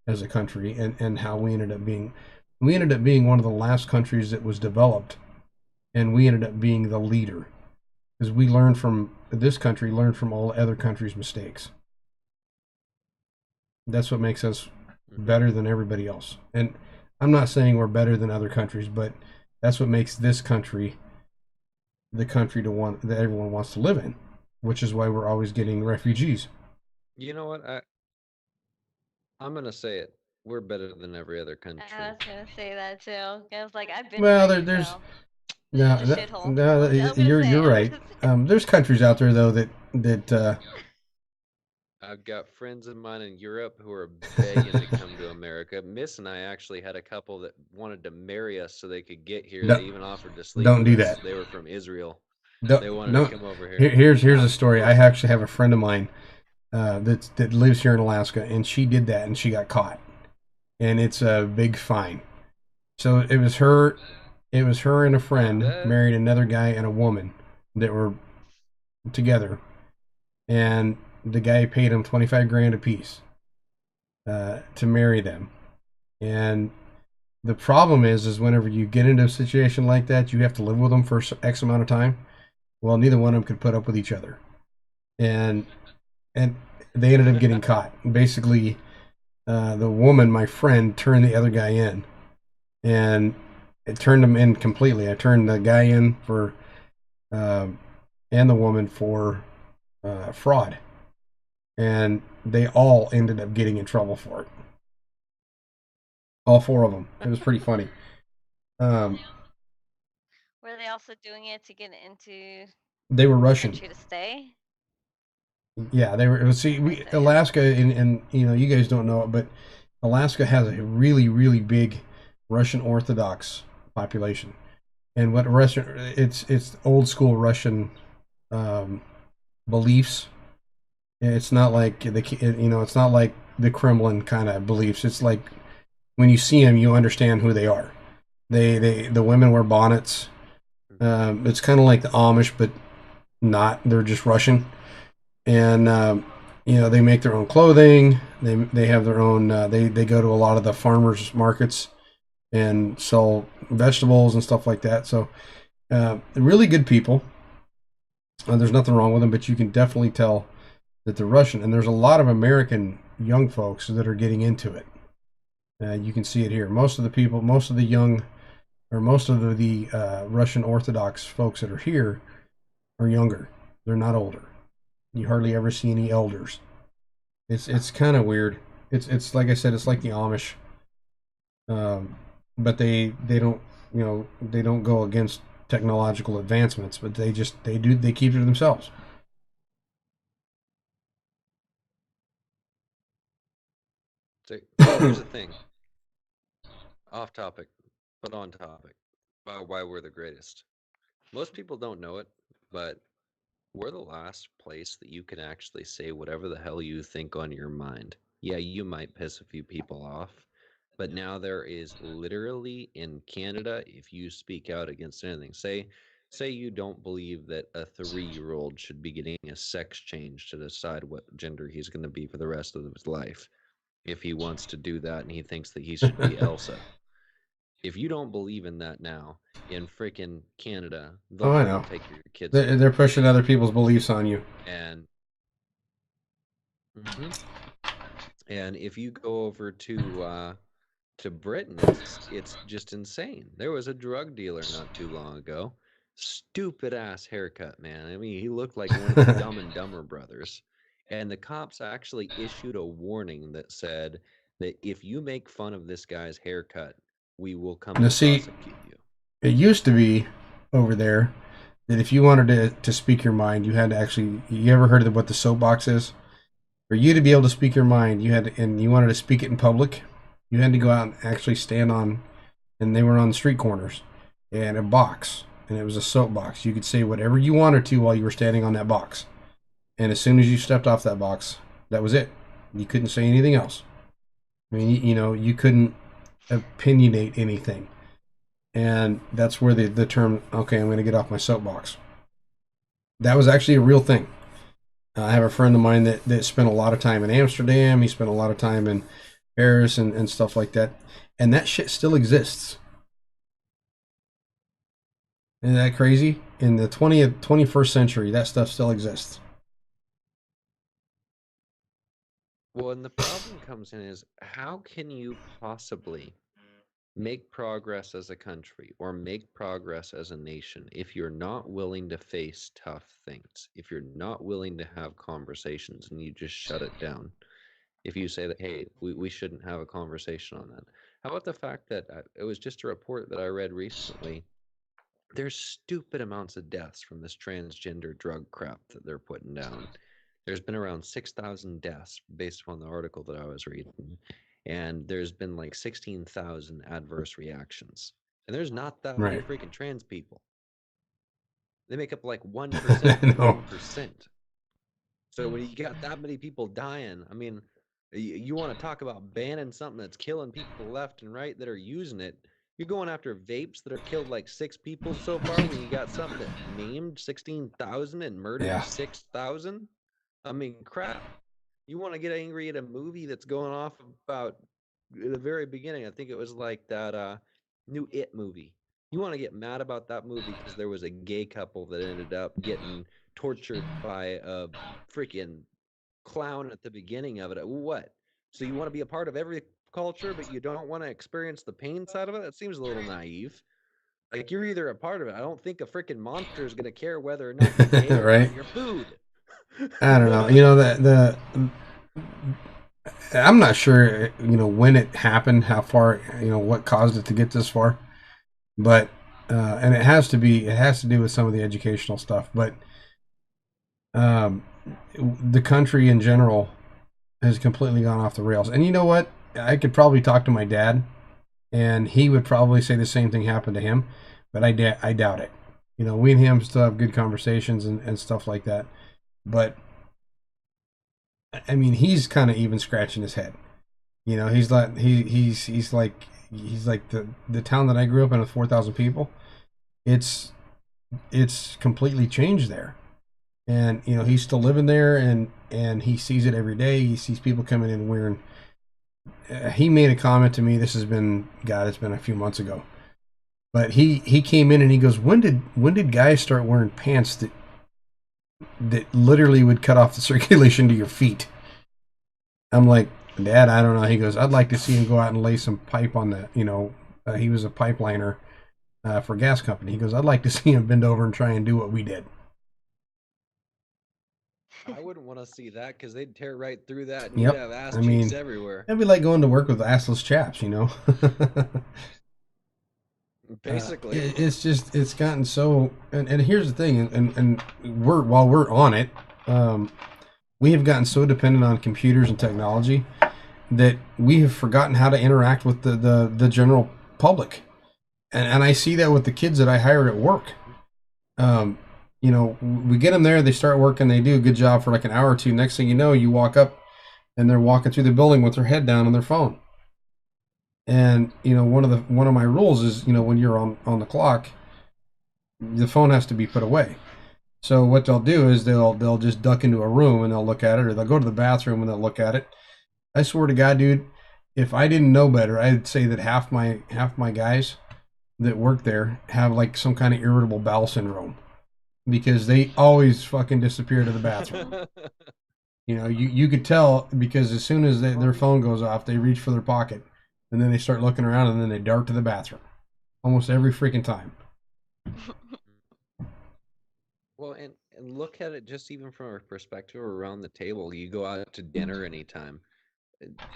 as a country, and how we ended up being one of the last countries that was developed, and we ended up being the leader, because this country learned from all other countries' mistakes. That's what makes us better than everybody else. And I'm not saying we're better than other countries, but that's what makes this country the country that everyone wants to live in, which is why we're always getting refugees. You know what? I'm going to say it. We're better than every other country. I was going to say that too. I was like, I've been. Well, there's you're right. There's countries out there though that I've got friends of mine in Europe who are begging to come to America. Miss and I actually had a couple that wanted to marry us so they could get here. They even offered to sleep. Don't do that. They were from Israel. They wanted to come over here. Here's a story. I actually have a friend of mine that lives here in Alaska, and she did that, and she got caught, and it's a big fine. So it was her and a friend married another guy and a woman that were together, and the guy paid them $25,000 a piece to marry them. And the problem is whenever you get into a situation like that, you have to live with them for X amount of time. Well, neither one of them could put up with each other, and they ended up getting caught. Basically, the woman, my friend, turned the other guy in, and it turned them in completely. I turned the guy in for and the woman for fraud. And they all ended up getting in trouble for it. All four of them. It was pretty funny. Were they also doing it to get into? They were Russian. To stay. Yeah, they were. See, Alaska, and you guys don't know it, but Alaska has a really, really big Russian Orthodox population, and it's old school Russian beliefs. It's not like it's not like the Kremlin kind of beliefs. It's like when you see them, you understand who they are. The women wear bonnets. It's kind of like the Amish, but not. They're just Russian, and they make their own clothing. They have their own. They go to a lot of the farmers markets and sell vegetables and stuff like that. So, really good people. There's nothing wrong with them, but you can definitely tell that the Russian, and there's a lot of American young folks that are getting into it. You can see it here. Most of the people, most of the young, or most of the Russian Orthodox folks that are here are younger. They're not older. You hardly ever see any elders. It's kind of weird. It's like I said, it's like the Amish, but they don't, you know, they don't go against technological advancements, but they keep it to themselves. So here's the thing. Off topic, but on topic. About why we're the greatest. Most people don't know it, but we're the last place that you can actually say whatever the hell you think on your mind. Yeah, you might piss a few people off, but now there is literally in Canada, if you speak out against anything, say you don't believe that a 3-year-old should be getting a sex change to decide what gender he's going to be for the rest of his life. If he wants to do that and he thinks that he should be Elsa. If you don't believe in that now, in freaking Canada, they'll I know. take your kids. They're pushing other people's beliefs on you. And and if you go over to Britain, it's just insane. There was a drug dealer not too long ago. Stupid ass haircut, man. I mean, he looked like one of the Dumb and Dumber brothers. And the cops actually issued a warning that said that if you make fun of this guy's haircut, we will come and prosecute you. It used to be over there that if you wanted to speak your mind, you had to actually. You ever heard of what the soapbox is? For you to be able to speak your mind, you had to, and you wanted to speak it in public, you had to go out and actually stand on, and they were on the street corners, and a box, and it was a soapbox. You could say whatever you wanted to while you were standing on that box. And as soon as you stepped off that box, that was it. You couldn't say anything else. I mean, you know, you couldn't opinionate anything. And that's where the term, okay, I'm going to get off my soapbox. That was actually a real thing. I have a friend of mine that spent a lot of time in Amsterdam. He spent a lot of time in Paris and stuff like that. And that shit still exists. Isn't that crazy? In the 21st century, that stuff still exists. Well, and the problem comes in is how can you possibly make progress as a country or make progress as a nation if you're not willing to face tough things, if you're not willing to have conversations and you just shut it down? If you say that, hey, we shouldn't have a conversation on that. How about the fact that it was just a report that I read recently? There's stupid amounts of deaths from this transgender drug crap that they're putting down. There's been around 6,000 deaths based on the article that I was reading. And there's been like 16,000 adverse reactions. And there's not that many freaking trans people. They make up like 1% to 1%. So when you got that many people dying, I mean, you want to talk about banning something that's killing people left and right that are using it. You're going after vapes that have killed like 6 people so far when you got something that maimed 16,000 and murdered 6,000? I mean, crap. You want to get angry at a movie that's going off about the very beginning. I think it was like that new It movie. You want to get mad about that movie because there was a gay couple that ended up getting tortured by a freaking clown at the beginning of it. What? So you want to be a part of every culture, but you don't want to experience the pain side of it? That seems a little naive. Like, you're either a part of it. I don't think a freaking monster is going to care whether or not you pay right. your food. I don't know. You know, I'm not sure, you know, when it happened, how far, you know, what caused it to get this far. But and it has to do with some of the educational stuff, but the country in general has completely gone off the rails. And you know what? I could probably talk to my dad, and he would probably say the same thing happened to him, but I doubt it. You know, we and him still have good conversations and stuff like that. But I mean, he's kind of even scratching his head. You know, he's like the town that I grew up in with 4,000 people. It's completely changed there. And, you know, he's still living there, and he sees it every day. He sees people coming in wearing. He made a comment to me. This has been, God, it's been a few months ago. But he came in and he goes, when did guys start wearing pants that literally would cut off the circulation to your feet. I'm like, Dad, I don't know. He goes, I'd like to see him go out and lay some pipe on the, he was a pipeliner for a gas company. He goes, I'd like to see him bend over and try and do what we did. I wouldn't want to see that because they'd tear right through that and Yep. you'd have ass I cheeks mean, everywhere. It'd be like going to work with assless chaps, Basically. It's gotten so, and here's the thing, and while we're on it, we have gotten so dependent on computers and technology that we have forgotten how to interact with the general public. And I see that with the kids that I hire at work. We get them there, they start working, they do a good job for like an hour or two. Next thing you know, you walk up and they're walking through the building with their head down on their phone. And one of my rules is, when you're on the clock, the phone has to be put away. So what they'll do is they'll just duck into a room and they'll look at it, or they'll go to the bathroom and they'll look at it. I swear to God, dude, if I didn't know better, I'd say that half my guys that work there have like some kind of irritable bowel syndrome, because they always fucking disappear to the bathroom. You could tell, because as soon as their phone goes off, they reach for their pocket. And then they start looking around, and then they dart to the bathroom. Almost every freaking time. Well, and look at it just even from a perspective around the table. You go out to dinner anytime.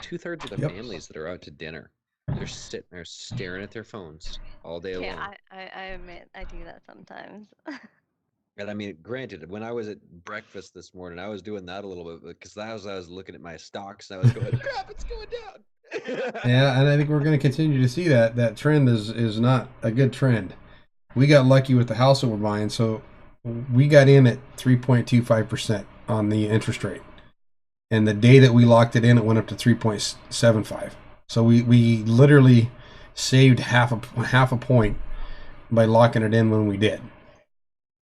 2/3 of the families that are out to dinner, they're sitting there staring at their phones all day long. Yeah, I admit I do that sometimes. And I mean, granted, when I was at breakfast this morning, I was doing that a little bit because I was looking at my stocks and I was going, crap, it's going down. Yeah, and I think we're going to continue to see that trend is not a good trend. We got lucky with the house that we're buying, so we got in at 3.25% on the interest rate, and the day that we locked it in, it went up to 3.75. So we literally saved half a point by locking it in when we did,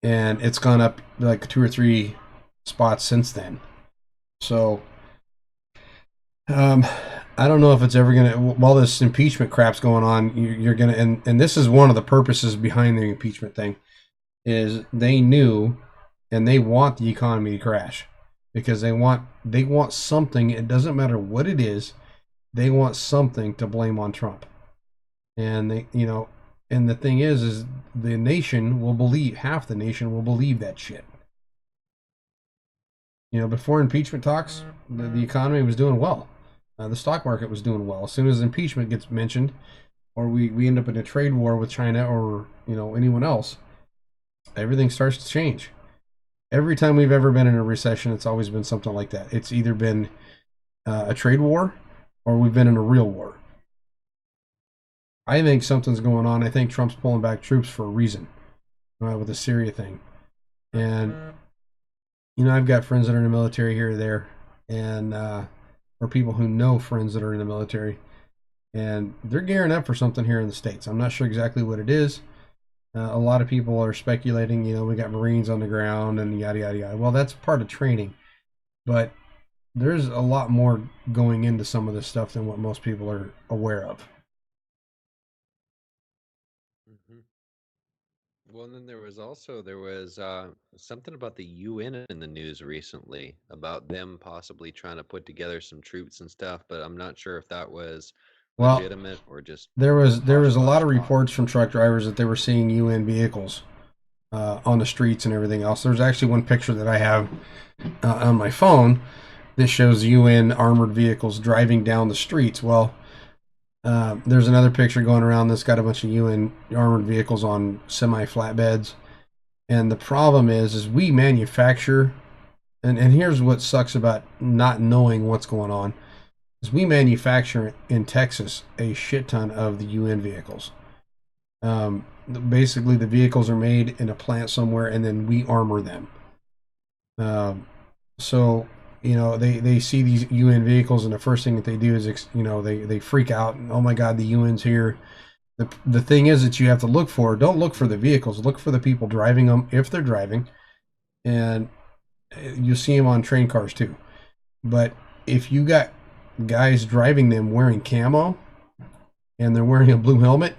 and it's gone up like 2 or 3 spots since then. So I don't know if it's ever going to, while this impeachment crap's going on, you're going to, and this is one of the purposes behind the impeachment thing, is they knew and they want the economy to crash, because they want something. It doesn't matter what it is. They want something to blame on Trump. And and the thing is the nation will believe, half the nation will believe that shit. Before impeachment talks, the economy was doing well. The stock market was doing well. As soon as impeachment gets mentioned, or we end up in a trade war with China or anyone else, everything starts to change. Every time we've ever been in a recession, it's always been something like that. It's either been a trade war or we've been in a real war. I think something's going on. I think Trump's pulling back troops for a reason, with the Syria thing. And I've got friends that are in the military here or there, and or people who know friends that are in the military, and they're gearing up for something here in the States. I'm not sure exactly what it is. A lot of people are speculating, we got Marines on the ground and yada, yada, yada. Well, that's part of training, but there's a lot more going into some of this stuff than what most people are aware of. Well, and then there was something about the UN in the news recently about them possibly trying to put together some troops and stuff, but I'm not sure if that was legitimate or just. There was a lot of reports from truck drivers that they were seeing UN vehicles on the streets and everything else. There's actually one picture that I have on my phone that shows UN armored vehicles driving down the streets. Well, there's another picture going around that's got a bunch of UN armored vehicles on semi-flatbeds. And the problem is we manufacture, and here's what sucks about not knowing what's going on, is we manufacture in Texas a shit ton of the UN vehicles. Basically, the vehicles are made in a plant somewhere, and then we armor them. So they see these UN vehicles, and the first thing that they do is, they freak out. And, oh my God, the UN's here. The thing is that you have to look for, don't look for the vehicles, look for the people driving them, if they're driving. And you see them on train cars too. But if you got guys driving them wearing camo, and they're wearing a blue helmet,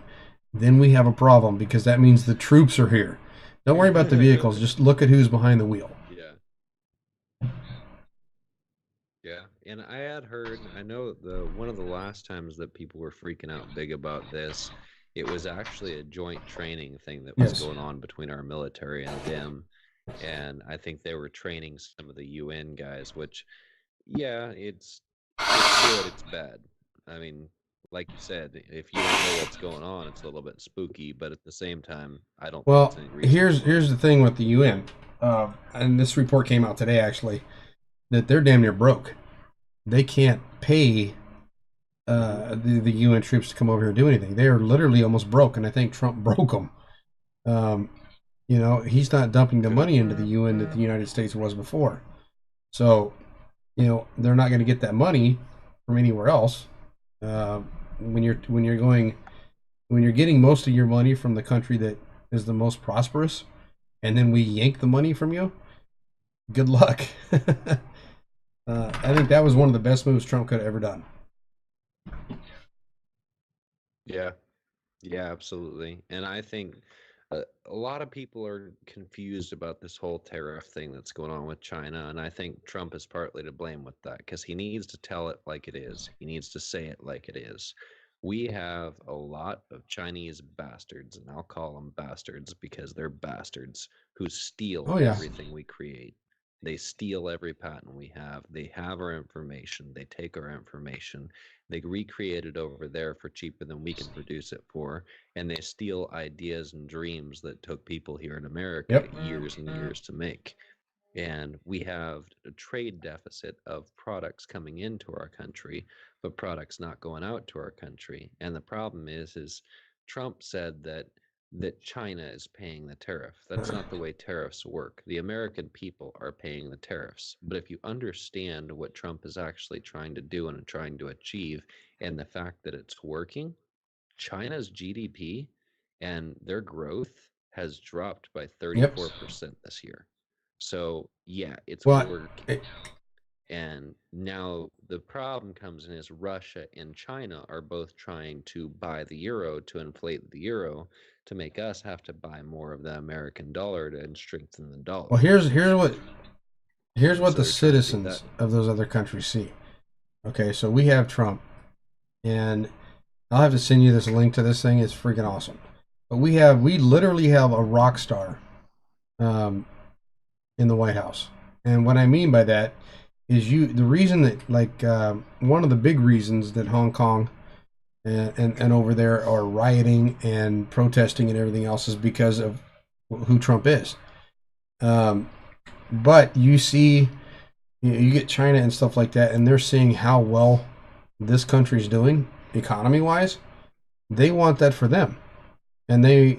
then we have a problem, because that means the troops are here. Don't worry about the vehicles, just look at who's behind the wheel. Yeah. Yeah, and I had heard, I know one of the last times that people were freaking out big about this, it was actually a joint training thing that was Yes. going on between our military and them. And I think they were training some of the UN guys, which, yeah, it's good, it's bad. I mean, like you said, if you don't know what's going on, it's a little bit spooky, but at the same time, I don't think it's Well, any reason here's for it. here's the thing with the UN, and this report came out today actually that they're damn near broke. They can't pay Hmm. the UN troops to come over here and do anything. They are literally almost broke, and I think Trump broke them. Um, he's not dumping the Good. money into the UN that the United States was before. So, they're not going to get that money from anywhere else. Uh, when you're getting most of your money from the country that is the most prosperous, and then we yank the money from you, good luck. I think that was one of the best moves Trump could have ever done. Yeah. Yeah, absolutely. And I think a lot of people are confused about this whole tariff thing that's going on with China. And I think Trump is partly to blame with that because he needs to tell it like it is. He needs to say it like it is. We have a lot of Chinese bastards, and I'll call them bastards because they're bastards who steal Oh yeah. everything we create. They steal every patent we have. They have our information. They take our information. They recreate it over there for cheaper than we can produce it for, and they steal ideas and dreams that took people here in America Yep. years and years to make. And we have a trade deficit of products coming into our country, but products not going out to our country. And the problem is Trump said that China is paying the tariff. That's not the way tariffs work. The American people are paying the tariffs. But if you understand what Trump is actually trying to do and trying to achieve, and the fact that it's working, China's GDP and their growth has dropped by Yep. 34% this year. So, yeah, it's Well, working. it, And now the problem comes in is Russia and China are both trying to buy the euro to inflate the euro to make us have to buy more of the American dollar to strengthen the well, dollar, which here's what so the they're trying to beat that. citizens of those other countries see. Okay, so we have Trump, and I'll have to send you this link to this thing. It's freaking awesome. But we literally have a rock star um, in the White House, and what I mean by that is the reason that one of the big reasons that Hong Kong and over there are rioting and protesting and everything else is because of who Trump is. Um, but you see, you get China and stuff like that, and they're seeing how well this country's doing economy wise. They want that for them, and they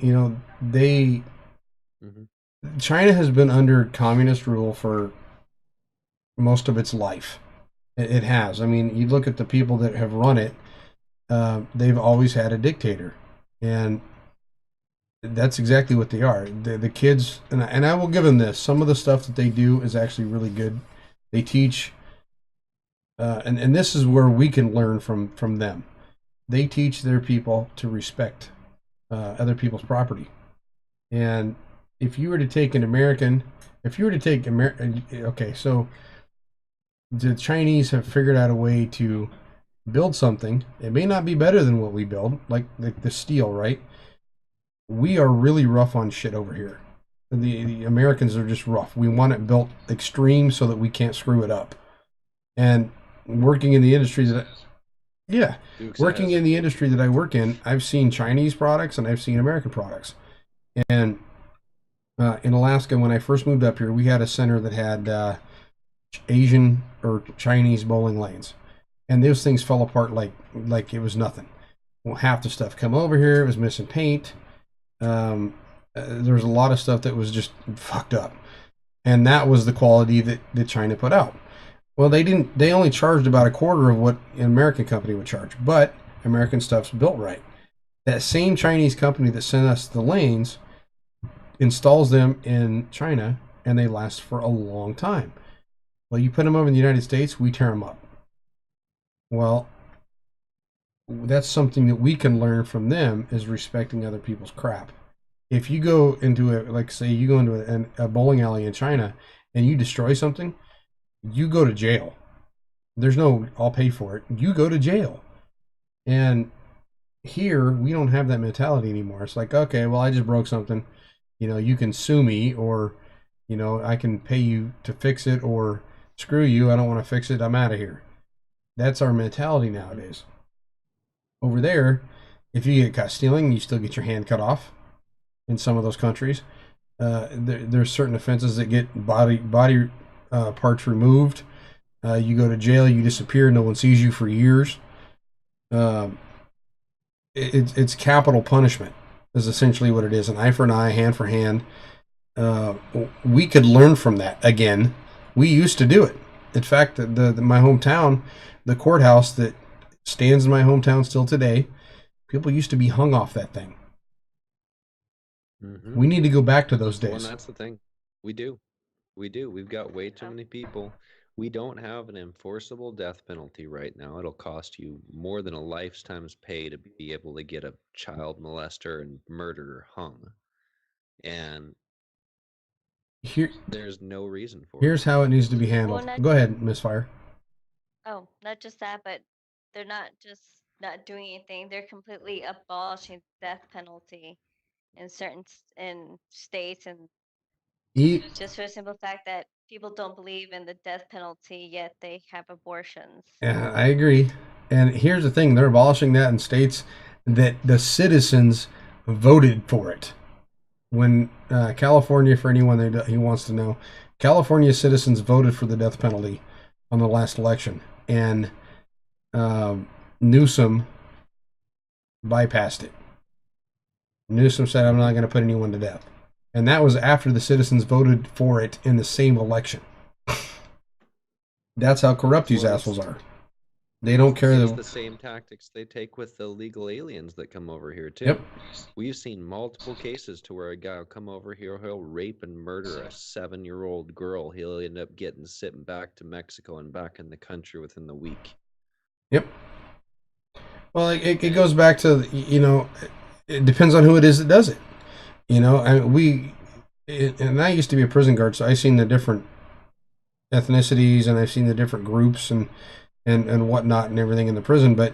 Hmm. China has been under communist rule for most of its life. It has. I mean, you look at the people that have run it. They've always had a dictator, and that's exactly what they are. The kids, and I will give them this. Some of the stuff that they do is actually really good. They teach, and this is where we can learn from them. They teach their people to respect other people's property. And if you were to take an American, if you were to take okay, so the Chinese have figured out a way to build something. It may not be better than what we build, like the steel, right? We are really rough on shit over here. The Americans are just rough. We want it built extreme so that we can't screw it up. And working in the industry that, yeah, working in the industry that I work in, I've seen Chinese products and I've seen American products. And in Alaska, when I first moved up here, we had a center that had Asian or Chinese bowling lanes, and those things fell apart like it was nothing. Well, half the stuff come over here, it was missing paint. There was a lot of stuff that was just fucked up, and that was the quality that China put out. Well, they didn't. They only charged about a quarter of what an American company would charge, but American stuff's built right. That same Chinese company that sent us the lanes installs them in China, and they last for a long time. Well, you put them over in the United States, we tear them up. Well, that's something that we can learn from them is respecting other people's crap. If you go into say you go into a bowling alley in China and you destroy something, you go to jail. There's no I'll pay for it. You go to jail. And here we don't have that mentality anymore. It's like, okay, well, I just broke something. You can sue me, or I can pay you to fix it, or screw you, I don't want to fix it, I'm out of here. That's our mentality nowadays. Over there, if you get caught stealing, you still get your hand cut off in some of those countries. There's certain offenses that get body parts removed. You go to jail, you disappear, no one sees you for years. It's capital punishment is essentially what it is. An eye for an eye, hand for hand. We could learn from that again. We used to do it. In fact, my hometown, the courthouse that stands in my hometown still today, people used to be hung off that thing. Mm-hmm. We need to go back to those days. Well, that's the thing. We do. We've got way too many people. We don't have an enforceable death penalty right now. It'll cost you more than a lifetime's pay to be able to get a child molester and murderer hung. And there's no reason for it. Here's how it needs to be handled. Go ahead, Miss Fire. Oh, not just that, but they're not just not doing anything. They're completely abolishing death penalty in certain states, and just for the simple fact that people don't believe in the death penalty, yet they have abortions. Yeah, I agree. And here's the thing: they're abolishing that in states that the citizens voted for it. When California, for anyone who wants to know, California citizens voted for the death penalty on the last election, and Newsom bypassed it. Newsom said, "I'm not going to put anyone to death," and that was after the citizens voted for it in the same election. That's how corrupt these assholes are. They don't care. It's the same tactics they take with the illegal aliens that come over here too. Yep. We've seen multiple cases to where a guy will come over here, he'll rape and murder a 7-year-old girl. He'll end up sitting back to Mexico and back in the country within the week. Yep. Well, it goes back to, it depends on who it is that does it. And I used to be a prison guard, so I've seen the different ethnicities, and I've seen the different groups and whatnot and everything in the prison. But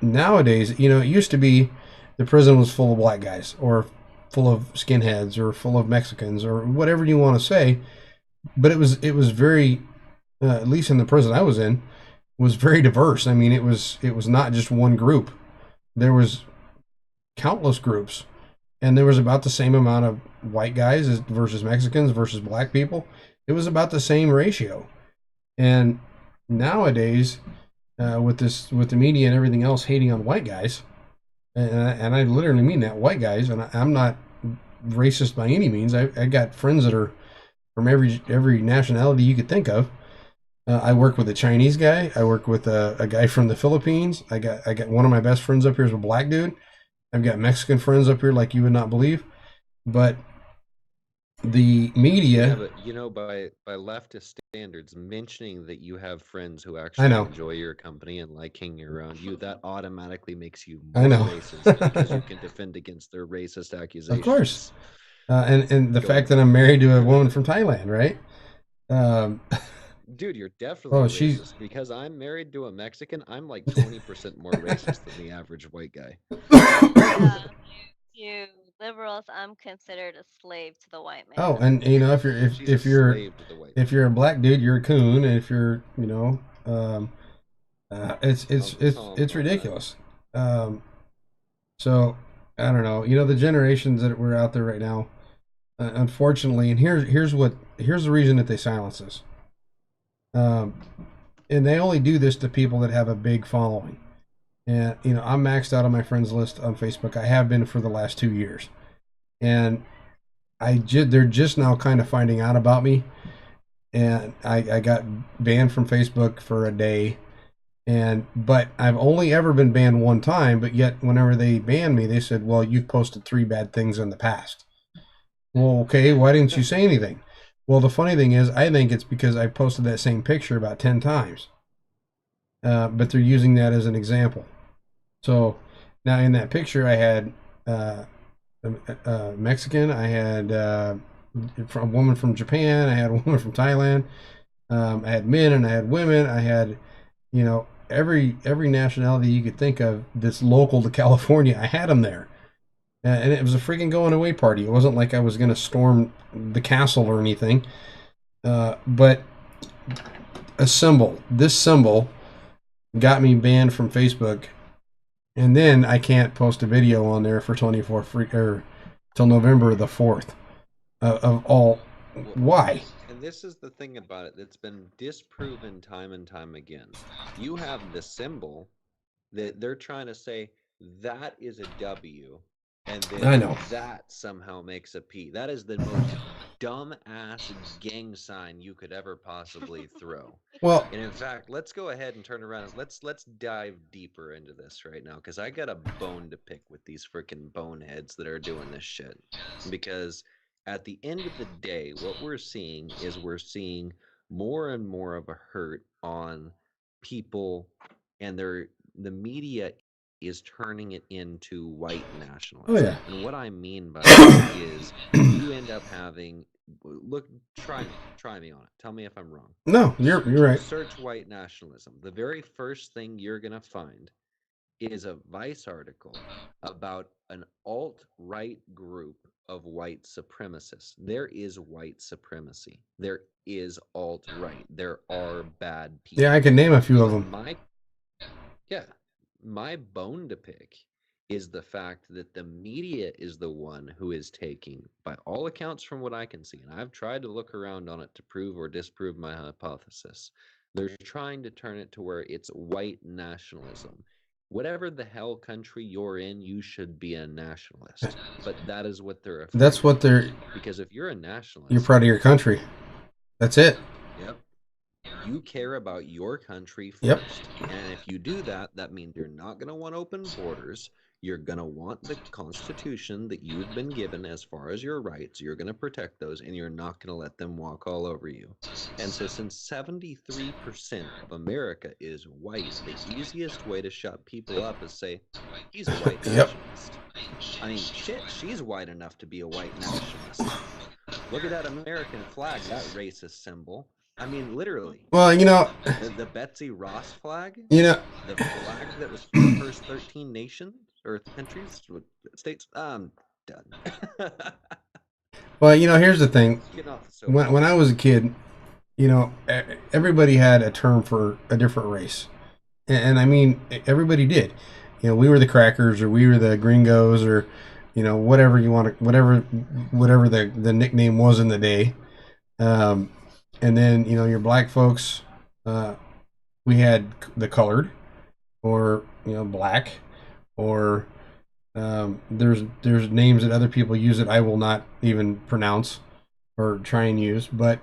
nowadays, it used to be the prison was full of black guys, or full of skinheads, or full of Mexicans, or whatever you want to say. But it was very, at least in the prison I was in, was very diverse. I mean, it was not just one group. There was countless groups, and there was about the same amount of white guys versus Mexicans versus black people. It was about the same ratio. And nowadays, with the media and everything else hating on white guys, and I literally mean that, white guys, and I'm not racist by any means. I got friends that are from every nationality you could think of. I work with a Chinese guy. I work with a guy from the Philippines. I got one of my best friends up here is a black dude. I've got Mexican friends up here like you would not believe. But the media, by leftist standards, mentioning that you have friends who actually enjoy your company and like hanging around you, that automatically makes you more racist because you can defend against their racist accusations. Of course. And the fact that I'm married to a woman from Thailand, right? Dude, you're definitely racist. Because I'm married to a Mexican, I'm like 20% more racist than the average white guy. You liberals, I'm considered a slave to the white man. Oh, and if you're a black dude, you're a coon, and if you're it's ridiculous. So I don't know. The generations that were out there right now, unfortunately, and here's the reason that they silence us. And they only do this to people that have a big following. And I'm maxed out on my friends list on Facebook. I have been for the last 2 years, and they're just now kind of finding out about me. And I got banned from Facebook for a day, but I've only ever been banned one time. But yet, whenever they banned me, they said, "Well, you've posted 3 bad things in the past." Well, okay, why didn't you say anything? Well, the funny thing is, I think it's because I posted that same picture about 10 times. But they're using that as an example. So now in that picture, I had Mexican, I had a woman from Japan, I had a woman from Thailand, I had men and I had women. I had, every nationality you could think of that's local to California. I had them there, and it was a freaking going away party. It wasn't like I was going to storm the castle or anything. But this symbol, got me banned from Facebook, and then I can't post a video on there for 24 free or till November the 4th of all. Why? And this is the thing about it that's been disproven time and time again. You have the symbol that they're trying to say that is a W, and I then know. that somehow makes a P. That is the most dumb-ass gang sign you could ever possibly throw. Well, And in fact, let's go ahead and turn around. Let's dive deeper into this right now, because I got a bone to pick with these freaking boneheads that are doing this shit. Because at the end of the day, what we're seeing is more and more of a hurt on people, and the media is turning it into white nationalism. Oh, yeah. And what I mean by that is you end up having try me on it. Tell me if I'm wrong. No, you're right. Search white nationalism. The very first thing you're going to find is a Vice article about an alt-right group of white supremacists. There is white supremacy. There is alt-right. There are bad people. Yeah, I can name a few of them. My bone to pick is the fact that the media is the one who is taking, by all accounts from what I can see, and I've tried to look around on it to prove or disprove my hypothesis, they're trying to turn it to where it's white nationalism. Whatever the hell country you're in, you should be a nationalist. But that is what they're afraid That's what they're. Because if you're a nationalist, you're proud of your country. That's it. Yep. You care about your country first. Yep. And if you do that, that means you're not going to want open borders. You're going to want the Constitution that you've been given as far as your rights. You're going to protect those, and you're not going to let them walk all over you. And so since 73% of America is white, the easiest way to shut people up is say, he's a white nationalist. I mean, shit, she's white enough to be a white nationalist. Look at that American flag, that racist symbol. I mean, literally. Well, the Betsy Ross flag. The flag that was for the first 13 nations or countries, states. I'm done. Well, here's the thing. When I was a kid, everybody had a term for a different race, and I mean, everybody did. We were the crackers, or we were the gringos, or whatever you want to, whatever the nickname was in the day. And then your black folks, we had the colored, or black, or there's names that other people use that I will not even pronounce or try and use. But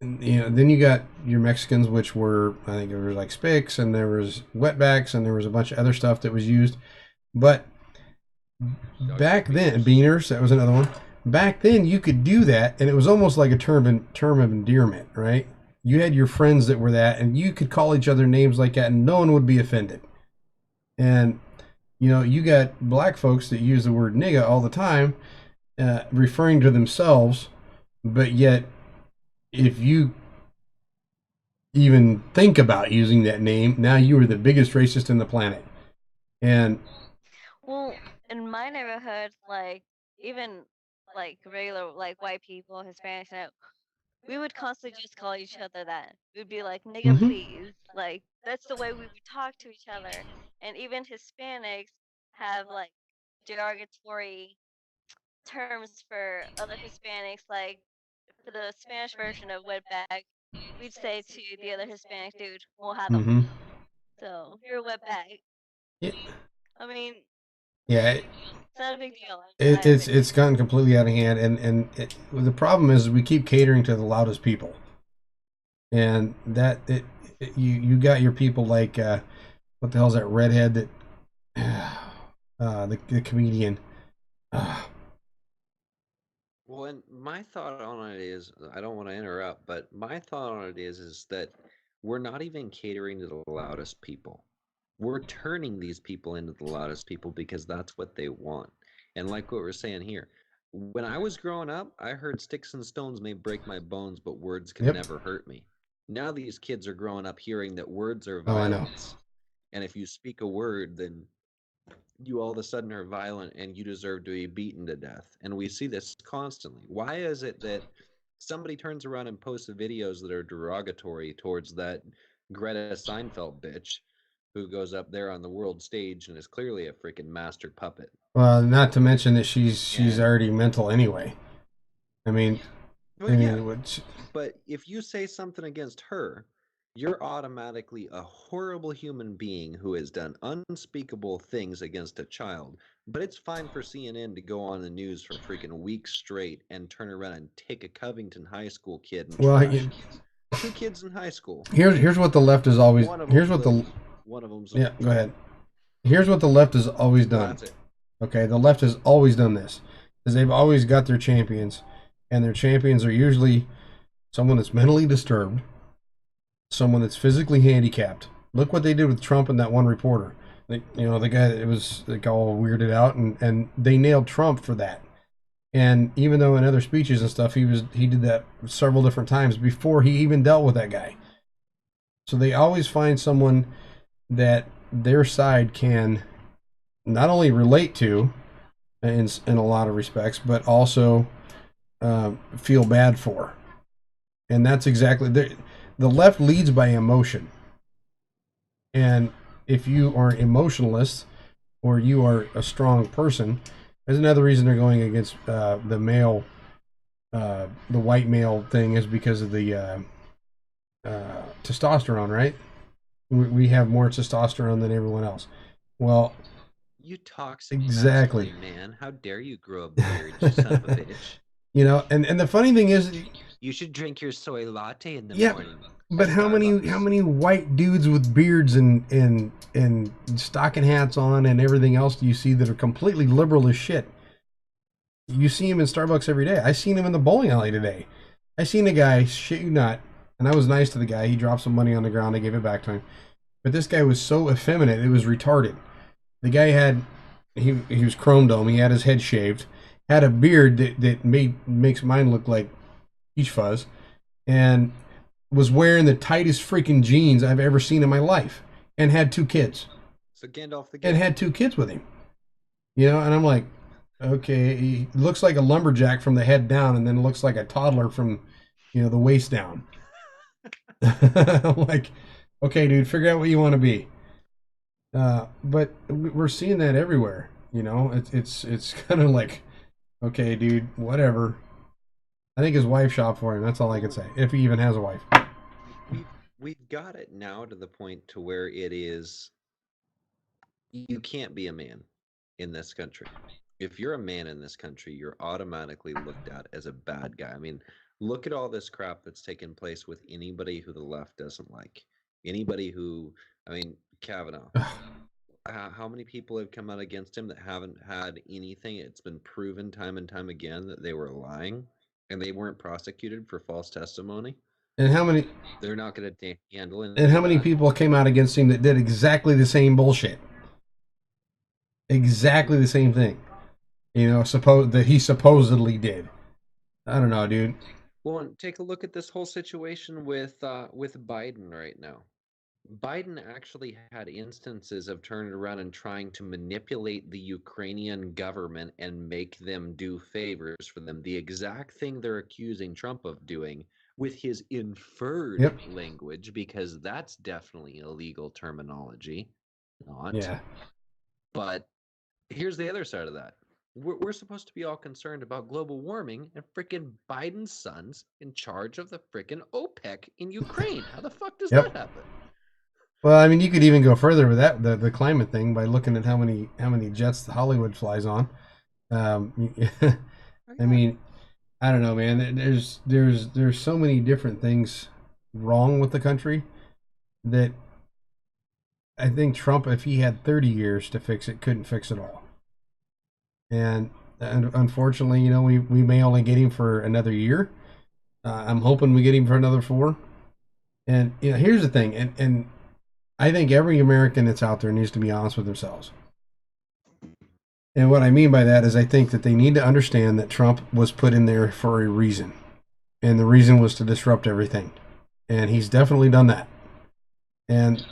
then you got your Mexicans, which were, I think there was like Spicks, and there was wetbacks, and there was a bunch of other stuff that was used. But back then, beaners, that was another one. Back then, you could do that, and it was almost like a term of endearment, right? You had your friends that were that, and you could call each other names like that, and no one would be offended. And you got black folks that use the word nigga all the time, referring to themselves, but yet, if you even think about using that name, now you are the biggest racist in the planet. And well, in my neighborhood, like even like regular like white people, Hispanics, we would constantly just call each other that. We'd be like, nigga, please. Like, that's the way we would talk to each other. And even Hispanics have like derogatory terms for other Hispanics. Like, for the Spanish version of wetback, we'd say to the other Hispanic dude, mojado. So, you're a wetback. Yeah. I mean, yeah, it's not a big deal. It's gotten completely out of hand, and the problem is we keep catering to the loudest people, and that you got your people like what the hell's that redhead that the comedian. Well, and my thought on it is, I don't want to interrupt, but my thought on it is that we're not even catering to the loudest people. We're turning these people into the loudest people because that's what they want. And like what we're saying here, when I was growing up, I heard sticks and stones may break my bones, but words can never hurt me. Now these kids are growing up hearing that words are Oh, I know. violence. And if you speak a word, then you all of a sudden are violent and you deserve to be beaten to death. And we see this constantly. Why is it that somebody turns around and posts videos that are derogatory towards that Greta Seinfeld bitch who goes up there on the world stage and is clearly a freaking master puppet? Well, not to mention that she's And already mental anyway. I mean, well, I yeah, mean, what? but if you say something against her, you're automatically a horrible human being who has done unspeakable things against a child. But it's fine for CNN to go on the news for freaking weeks straight and turn around and take a Covington High School kid and Well, trash 2 kids in high school. here's what the left is always. One of Here's them's what the living, one of them's yeah. Go ahead. Here's what the left has always Well, done. that's it. Okay, the left has always done this, is they've always got their champions, and their champions are usually someone that's mentally disturbed, someone that's physically handicapped. Look what they did with Trump and that one reporter. The guy that was like all weirded out, and they nailed Trump for that. And even though in other speeches and stuff he did that several different times before he even dealt with that guy. So they always find someone that their side can not only relate to in a lot of respects, but also feel bad for. And that's exactly the left leads by emotion. And if you are emotionalist or you are a strong person, there's another reason they're going against the male, the white male thing is because of the testosterone, right? We have more testosterone than everyone else. Well, you toxic exactly, man. How dare you grow a beard, you son of a bitch. And the funny thing is, you should drink your soy latte in the morning. But how many white dudes with beards and stocking hats on and everything else do you see that are completely liberal as shit? You see him in Starbucks every day. I seen him in the bowling alley today. I seen a guy, shit you not, and I was nice to the guy. He dropped some money on the ground. I gave it back to him. But this guy was so effeminate, it was retarded. The guy he was chrome dome. He had his head shaved, had a beard that makes mine look like peach fuzz, and was wearing the tightest freaking jeans I've ever seen in my life, and had 2 kids. So Gandalf the and had 2 kids with him. And I'm like, okay, he looks like a lumberjack from the head down, and then looks like a toddler from, the waist down. I'm like, okay, dude, figure out what you want to be. But we're seeing that everywhere. It's kind of like, okay, dude, whatever. I think his wife shot for him. That's all I can say. If he even has a wife. We've got it now to the point to where it is, you can't be a man in this country. If you're a man in this country, you're automatically looked at as a bad guy. I mean, look at all this crap that's taken place with anybody who the left doesn't like. Anybody who, Kavanaugh. How many people have come out against him that haven't had anything? It's been proven time and time again that they were lying and they weren't prosecuted for false testimony. And how many? They're not going to handle it. And how many people came out against him that did exactly the same bullshit? Exactly the same thing. That he supposedly did. I don't know, dude. Well, and take a look at this whole situation with Biden right now. Biden actually had instances of turning around and trying to manipulate the Ukrainian government and make them do favors for them. The exact thing they're accusing Trump of doing with his inferred language, because that's definitely illegal terminology. Yeah. But here's the other side of that. We're supposed to be all concerned about global warming, and freaking Biden's son's in charge of the freaking OPEC in Ukraine. How the fuck does that happen? Well, you could even go further with that, the climate thing, by looking at how many jets Hollywood flies on. I don't know, man. There's so many different things wrong with the country that I think Trump, if he had 30 years to fix it, couldn't fix it all. And unfortunately, we may only get him for another year. I'm hoping we get him for another 4. And here's the thing, and I think every American that's out there needs to be honest with themselves. And what I mean by that is I think that they need to understand that Trump was put in there for a reason. And the reason was to disrupt everything. and he's definitely done that. And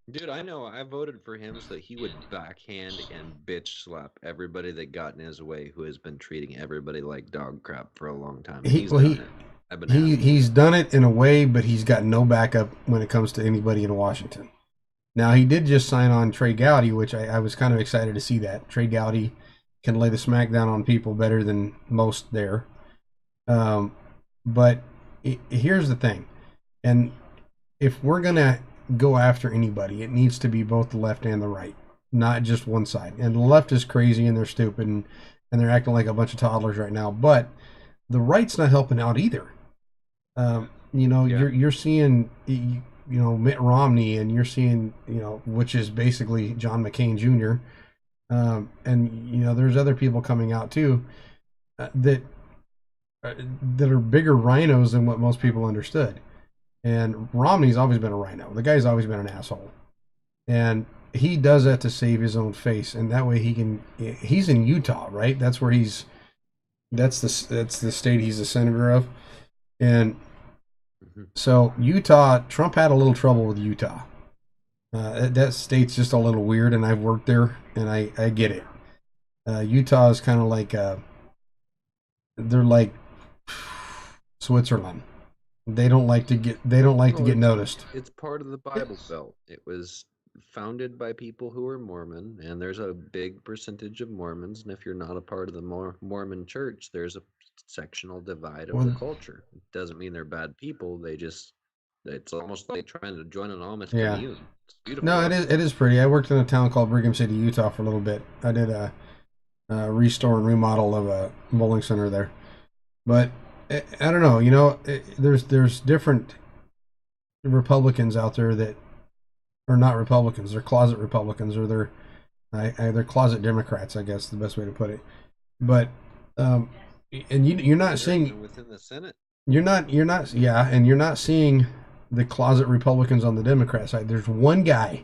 Dude, I know. I voted for him so that he would backhand and bitch slap everybody that got in his way who has been treating everybody like dog crap for a long time. he He's well, done it. I've been asking him. he's done it in a way, but he's got no backup when it comes to anybody in Washington. Now he did just sign on Trey Gowdy, which I was kind of excited to see that. Trey Gowdy can lay the smackdown on people better than most there. But here's the thing, and if we're gonna go after anybody, it needs to be both the left and the right, not just one side. And the left is crazy and they're stupid and they're acting like a bunch of toddlers right now. But the right's not helping out either. You're seeing Mitt Romney, and you're seeing which is basically John McCain Jr. And there's other people coming out too that are bigger rhinos than what most people understood. And Romney's always been a rhino. The guy's always been an asshole. And he does that to save his own face. And that way he's in Utah, right? That's where that's the state he's a senator of. And so Utah, Trump had a little trouble with Utah. That state's just a little weird, and I've worked there, and I get it. Utah is kind of like, they're like Switzerland. They don't like to get noticed. It's part of the Bible Belt. It was founded by people who are Mormon, and there's a big percentage of Mormons. And if you're not a part of the Mormon church, there's a sectional divide of the culture. It doesn't mean they're bad people. It's almost like trying to join an Amish commune. It's beautiful. No, it is pretty. I worked in a town called Brigham City, Utah for a little bit. I did a restore and remodel of a bowling center there. But I don't know, there's different Republicans out there that are not Republicans. They're closet Republicans, or they're closet Democrats, I guess is the best way to put it. But and you're not seeing within the Senate. You're not seeing the closet Republicans on the Democrat side. There's one guy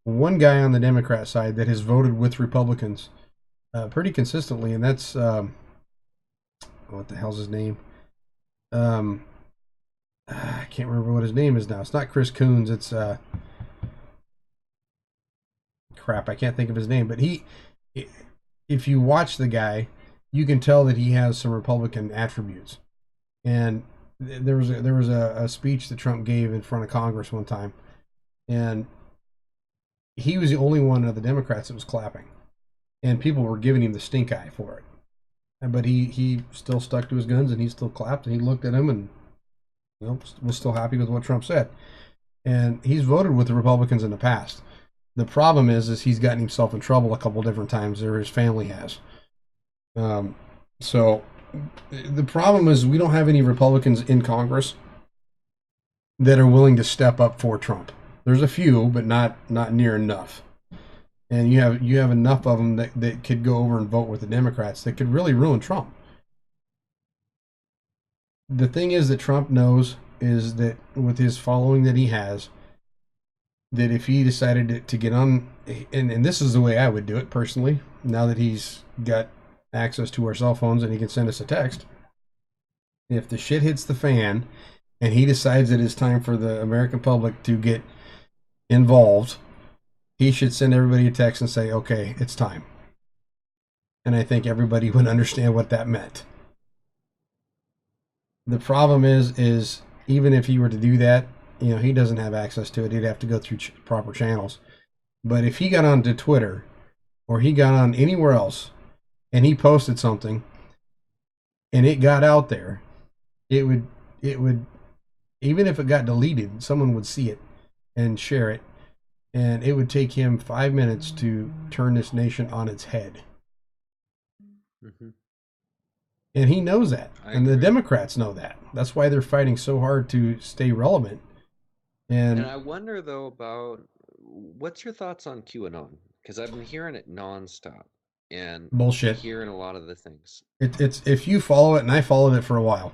on the Democrat side that has voted with Republicans pretty consistently, and that's what the hell's his name? I can't remember what his name is now. It's not Chris Coons. It's crap. I can't think of his name. But if you watch the guy, you can tell that he has some Republican attributes. And there was a speech that Trump gave in front of Congress one time, and he was the only one of the Democrats that was clapping, and people were giving him the stink eye for it. But he still stuck to his guns, and he still clapped, and he looked at him and was still happy with what Trump said. And he's voted with the Republicans in the past. The problem is he's gotten himself in trouble a couple different times, or his family has. So the problem is we don't have any Republicans in Congress that are willing to step up for Trump. There's a few, but not near enough. And you have enough of them that could go over and vote with the Democrats that could really ruin Trump. The thing is that Trump knows is that with his following that he has, that if he decided to get on, and this is the way I would do it personally, now that he's got access to our cell phones and he can send us a text, if the shit hits the fan and he decides that it's time for the American public to get involved, he should send everybody a text and say, okay, it's time. And I think everybody would understand what that meant. The problem is even if he were to do that, he doesn't have access to it. He'd have to go through proper channels. But if he got onto Twitter or he got on anywhere else and he posted something and it got out there, it would even if it got deleted, someone would see it and share it. And it would take him 5 minutes to turn this nation on its head. Mm-hmm. And he knows that. And the Democrats know that. That's why they're fighting so hard to stay relevant. And I wonder, though, about what's your thoughts on QAnon? Because I've been hearing it nonstop. And bullshit. Hearing a lot of the things. It's if you follow it, and I followed it for a while.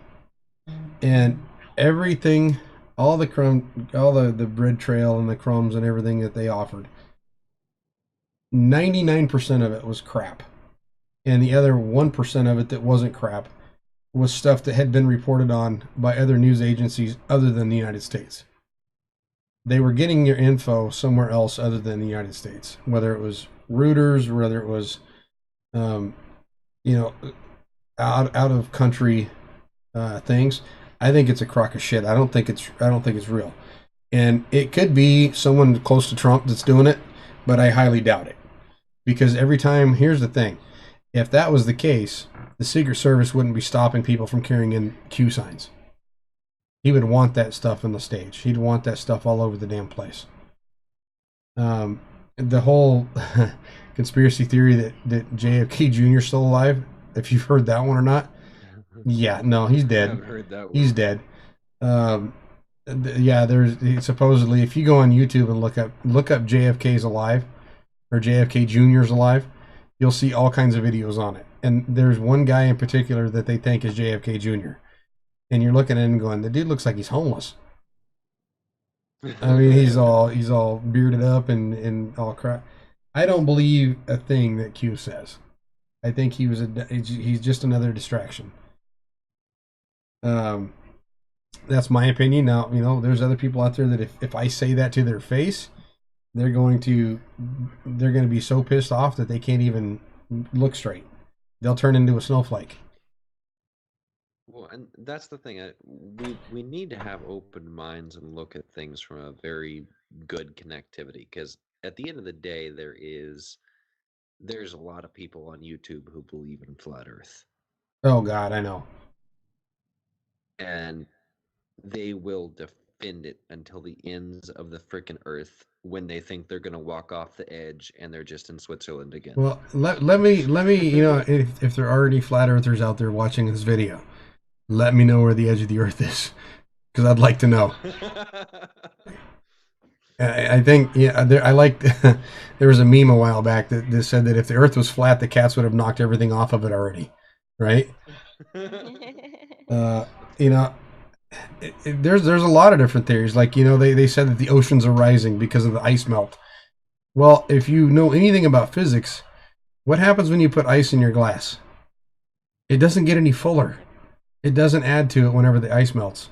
And everything... all the bread trail and the crumbs and everything that they offered, 99% of it was crap. And the other 1% of it that wasn't crap was stuff that had been reported on by other news agencies other than the United States. They were getting their info somewhere else other than the United States, whether it was Reuters, whether it was, um, you know, out of country things. I think it's a crock of shit. I don't think it's real, and it could be someone close to Trump that's doing it, but I highly doubt it, because every time, here's the thing: if that was the case, the Secret Service wouldn't be stopping people from carrying in Q signs. He would want that stuff on the stage. He'd want that stuff all over the damn place. The whole conspiracy theory that JFK Jr. is still alive, if you've heard that one or not. Yeah, no, he's I dead. haven't heard that He's one. dead. Yeah, there's supposedly, if you go on YouTube and look up JFK's alive or JFK Jr.'s alive, you'll see all kinds of videos on it. And there's one guy in particular that they think is JFK Jr. And you're looking at him going, the dude looks like he's homeless. I mean, he's all bearded up and all crap. I don't believe a thing that Q says. I think he's just another distraction. That's my opinion. Now, there's other people out there that if I say that to their face, they're going to be so pissed off that they can't even look straight. They'll turn into a snowflake. Well, and that's the thing. We need to have open minds and look at things from a very good connectivity, because at the end of the day, there's a lot of people on YouTube who believe in flat Earth, Oh God, I know. and they will defend it until the ends of the frickin' Earth when they think they're gonna walk off the edge and they're just in Switzerland again. Well, let me if there are any flat earthers out there watching this video, let me know where the edge of the Earth is, because I'd like to know. I think I liked there was a meme a while back that said that if the Earth was flat, the cats would have knocked everything off of it already, right? You know, there's a lot of different theories. Like, they said that the oceans are rising because of the ice melt. Well, if you know anything about physics, what happens when you put ice in your glass? It doesn't get any fuller. It doesn't add to it whenever the ice melts.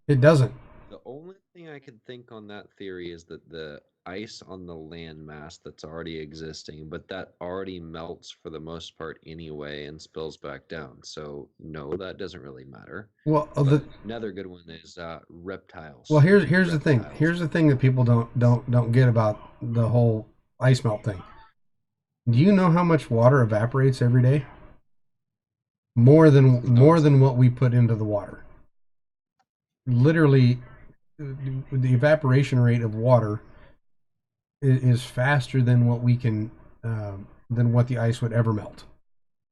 It doesn't. The only thing I could think on that theory is that the ice on the land mass that's already existing, but that already melts for the most part anyway and spills back down. So no, that doesn't really matter. Well, But another good one is reptiles. Well, here's the thing. Reptiles. Here's the thing that people don't get about the whole ice melt thing. Do you know how much water evaporates every day? More than what we put into the water. Literally, the evaporation rate of water is faster than what we can than what the ice would ever melt.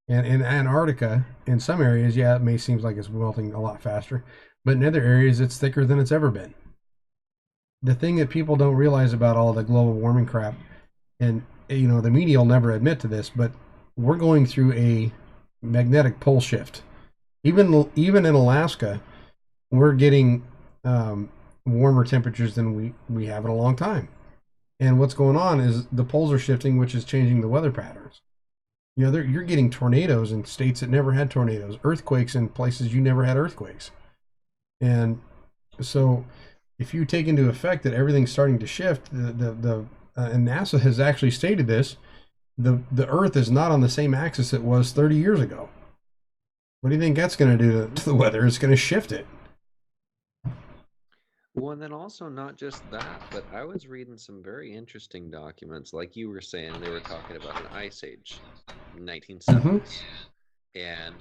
And in Antarctica, in some areas, yeah, it may seem like it's melting a lot faster, but in other areas, it's thicker than it's ever been. The thing that people don't realize about all the global warming crap, and the media will never admit to this, but we're going through a magnetic pole shift. Even in Alaska, we're getting warmer temperatures than we have in a long time. And what's going on is the poles are shifting, which is changing the weather patterns. You're getting tornadoes in states that never had tornadoes, earthquakes in places you never had earthquakes. And so if you take into effect that everything's starting to shift, and NASA has actually stated this, the Earth is not on the same axis it was 30 years ago. What do you think that's going to do to the weather? It's going to shift it. Well, and then also not just that, but I was reading some very interesting documents. Like you were saying, they were talking about an ice age, 1970s. And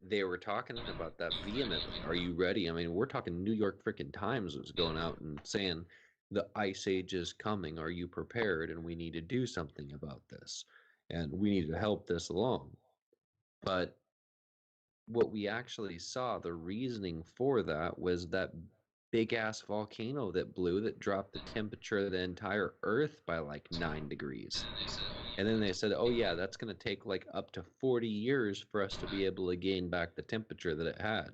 they were talking about that vehemently. Are you ready? I mean, we're talking New York freaking Times was going out and saying the ice age is coming. Are you prepared? And we need to do something about this. And we need to help this along. But what we actually saw, the reasoning for that was that big ass volcano that blew that dropped the temperature of the entire Earth by like 9 degrees. And then they said, oh yeah, that's going to take like up to 40 years for us to be able to gain back the temperature that it had.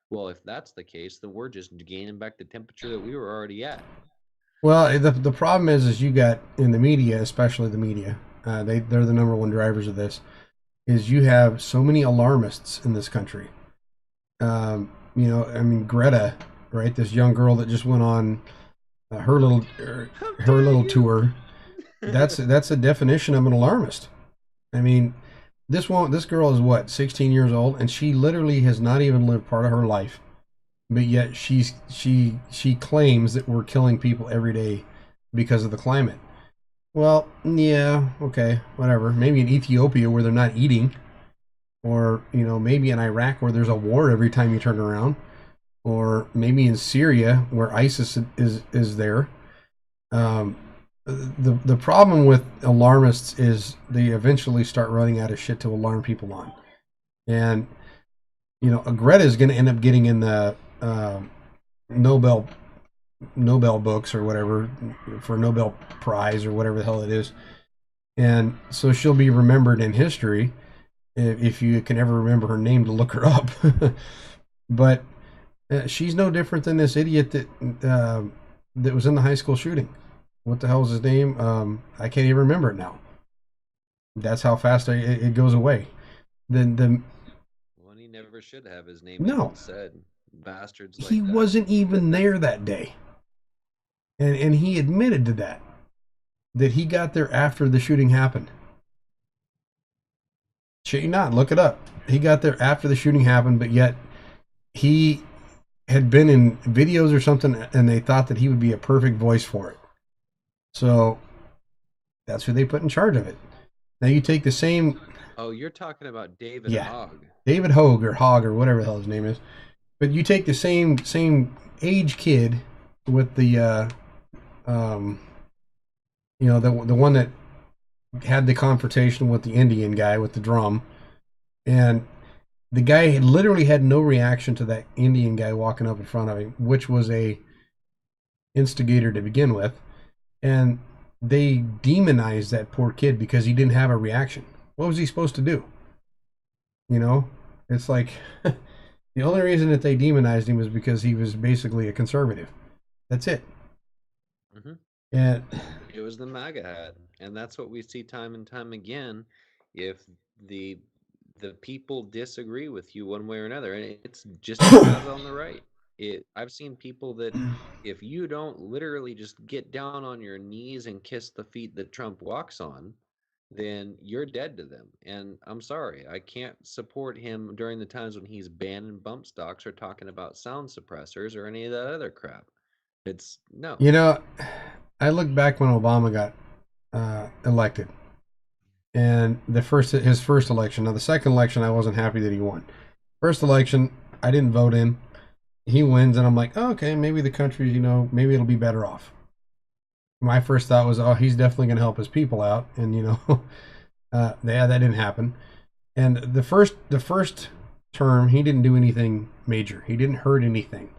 Well, if that's the case, then we're just gaining back the temperature that we were already at. Well, the problem is you got in the media, especially the media, they're the number one drivers of this, is you have so many alarmists in this country. You know, I mean, Greta, right? This young girl that just went on How her dare little you? tour. That's a definition of an alarmist. I mean, this girl is what, 16 years old, and she literally has not even lived part of her life, but yet she claims that we're killing people every day because of the climate. Well, yeah, okay, whatever. Maybe in Ethiopia where they're not eating, or you know, maybe in Iraq where there's a war every time you turn around, or maybe in Syria where ISIS is there. Um, the problem with alarmists is they eventually start running out of shit to alarm people on, and you know, Greta is going to end up getting in the Nobel Nobel books or whatever for a Nobel Prize or whatever the hell it is, and so she'll be remembered in history if you can ever remember her name to look her up. But she's no different than this idiot that was in the high school shooting. What the hell is his name? I can't even remember it now. That's how fast it goes away. The Well, he never should have his name No, even said. Bastards he like that. wasn't even there that day, and he admitted to that he got there after the shooting happened. Shit, you not look it up. He got there after the shooting happened, but yet he had been in videos or something, and they thought that he would be a perfect voice for it. So that's who they put in charge of it. Now you take the same, Oh, you're talking about David yeah, Hogg. David Hogue or Hogg or whatever the hell his name is, but you take the same age kid with the um, you know, the one that had the confrontation with the Indian guy with the drum, and the guy literally had no reaction to that Indian guy walking up in front of him, which was a instigator to begin with, and they demonized that poor kid because he didn't have a reaction. What was he supposed to do? You know, it's like the only reason that they demonized him was because he was basically a conservative. That's it. Hmm. And It was the MAGA hat, and that's what we see time and time again. If the the people disagree with you one way or another, and it's just as bad on the right. I've seen people that if you don't literally just get down on your knees and kiss the feet that Trump walks on, then you're dead to them. And I'm sorry, I can't support him during the times when he's banning bump stocks or talking about sound suppressors or any of that other crap. It's no. you know, I look back when Obama got elected, and the first his first election. Now the second election, I wasn't happy that he won. First election, I didn't vote in. He wins, and I'm like, oh, okay, maybe the country, you know, maybe it'll be better off. My first thought was, oh, he's definitely going to help his people out, and you know, yeah, that didn't happen. And the first term, he didn't do anything major. He didn't hurt anything.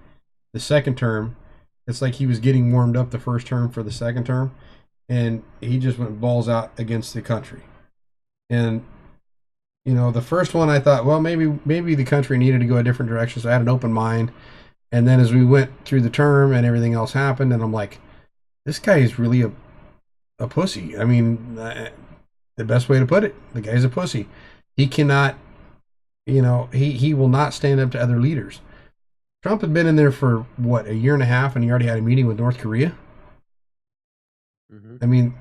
The second term, it's like he was getting warmed up the first term for the second term, and he just went balls out against the country. And you know, the first one, I thought, well, maybe the country needed to go a different direction, so I had an open mind. And then as we went through the term and everything else happened, and I'm like, this guy is really a pussy. I mean, the best way to put it, the guy's a pussy. He cannot, you know, he will not stand up to other leaders. Trump had been in there for what, a year and a half, and he already had a meeting with North Korea. Hmm. I mean,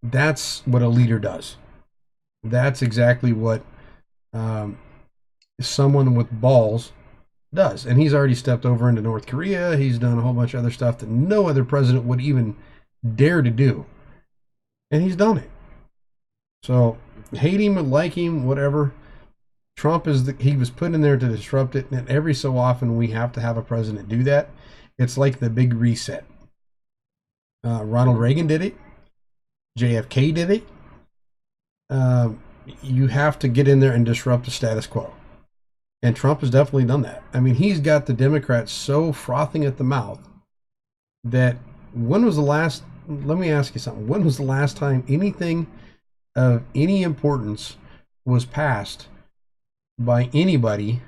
that's what a leader does. That's exactly what um, someone with balls does. And he's already stepped over into North Korea. He's done a whole bunch of other stuff that no other president would even dare to do. And he's done it. So, hate him, like him, whatever. Trump he was put in there to disrupt it. And every so often we have to have a president do that. It's like the big reset. Ronald Reagan did it. JFK did it. You have to get in there and disrupt the status quo. And Trump has definitely done that. I mean, he's got the Democrats so frothing at the mouth that when was the last, let me ask you something. When was the last time anything of any importance was passed by anybody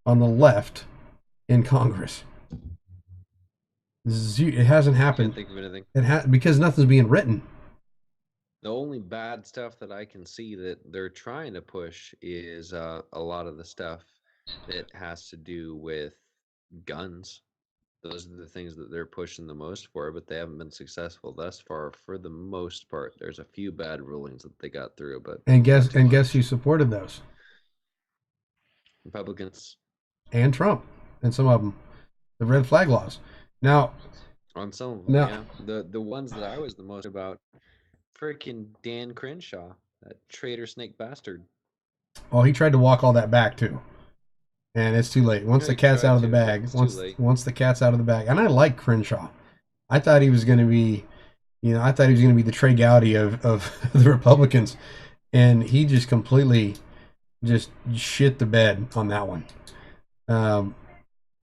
on the left in Congress? It hasn't Can't happened. think of anything. Because nothing's being written. The only bad stuff that I can see that they're trying to push is a lot of the stuff that has to do with guns. Those are the things that they're pushing the most for, but they haven't been successful thus far for the most part. There's a few bad rulings that they got through, but And not too guess who much. supported those? Republicans And Trump, and some of them, the red flag laws. Now, on some of them, now, yeah. The ones that I was the most about, freaking Dan Crenshaw, that traitor snake bastard. well, he tried to walk all that back too, and it's too late. Once Yeah, the he cat's tried out of the to, but bag, it's too late. once the cat's out of the bag, and I like Crenshaw. I thought he was going to be, I thought he was going to be the Trey Gowdy of the Republicans, and he just completely just shit the bed on that one.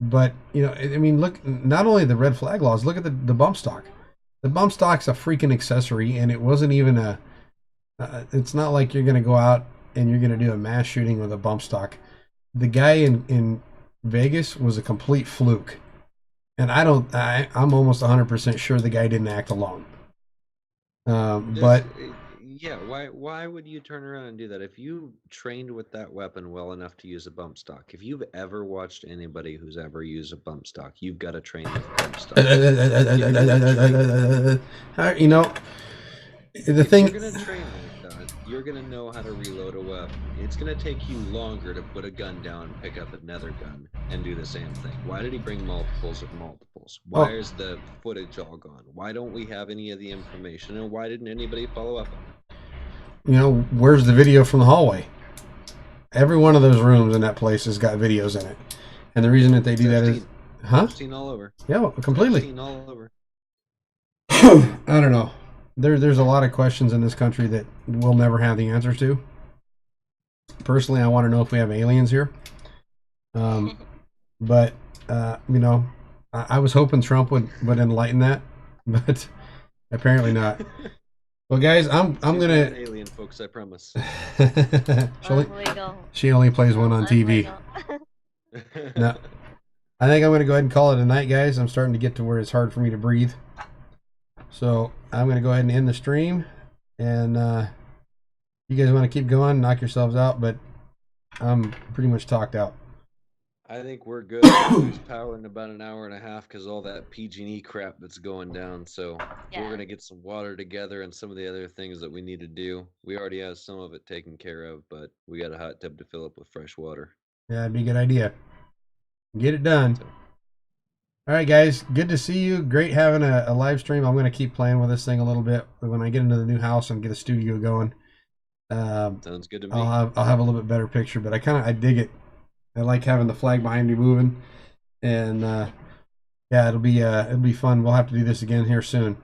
But I mean, look, not only the red flag laws, look at the bump stock. The bump stock's a freaking accessory, and it wasn't even a. It's not like you're going to go out and you're going to do a mass shooting with a bump stock. The guy in Vegas was a complete fluke, and I'm almost 100% sure the guy didn't act alone. But yeah, why would you turn around and do that if you trained with that weapon well enough to use a bump stock? If you've ever watched anybody who's ever used a bump stock, you've got to train with bump stocks. The if thing. You're gonna train like that. You're gonna know how to reload a weapon. It's gonna take you longer to put a gun down, pick up another gun, and do the same thing. Why did he bring multiples of multiples? Why is the footage all gone? Why don't we have any of the information? And why didn't anybody follow up on it? Where's the video from the hallway? Every one of those rooms in that place has got videos in it, and the reason that they do that is, I've seen all over. Yeah, completely. I've seen all over. I don't know. There's a lot of questions in this country that we'll never have the answers to. Personally, I want to know if we have aliens here. But I was hoping Trump would enlighten that, but apparently not. Well, guys, I'm gonna alien folks. I promise. She only plays one on TV. No, I think I'm gonna go ahead and call it a night, guys. I'm starting to get to where it's hard for me to breathe. So I'm going to go ahead and end the stream, and you guys want to keep going, knock yourselves out, but I'm pretty much talked out. I think we're good. We'll lose power in about an hour and a half because all that PG&E crap that's going down. So we're going to get some water together and some of the other things that we need to do. We already have some of it taken care of, but we got a hot tub to fill up with fresh water. Yeah, that'd be a good idea. Get it done. All right, guys. Good to see you. Great having a live stream. I'm going to keep playing with this thing a little bit when I get into the new house and get a studio going. Sounds good to me. I'll have a little bit better picture, but I dig it. I like having the flag behind me moving, and yeah, it'll be fun. We'll have to do this again here soon.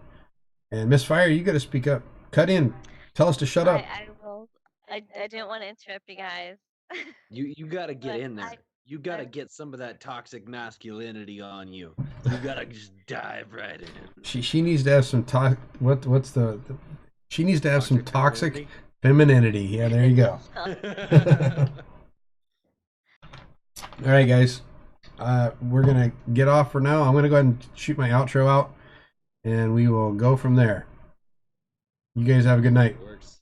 And Miss Fire, you got to speak up. Cut in. Tell us to shut up. I will. I didn't want to interrupt you guys. You got to get in there. You got to get some of that toxic masculinity on you. You got to just dive right in. She needs to have some she needs to have some toxic femininity. Yeah, there you go. All right, guys. We're going to get off for now. I'm going to go ahead and shoot my outro out, and we will go from there. You guys have a good night. Works.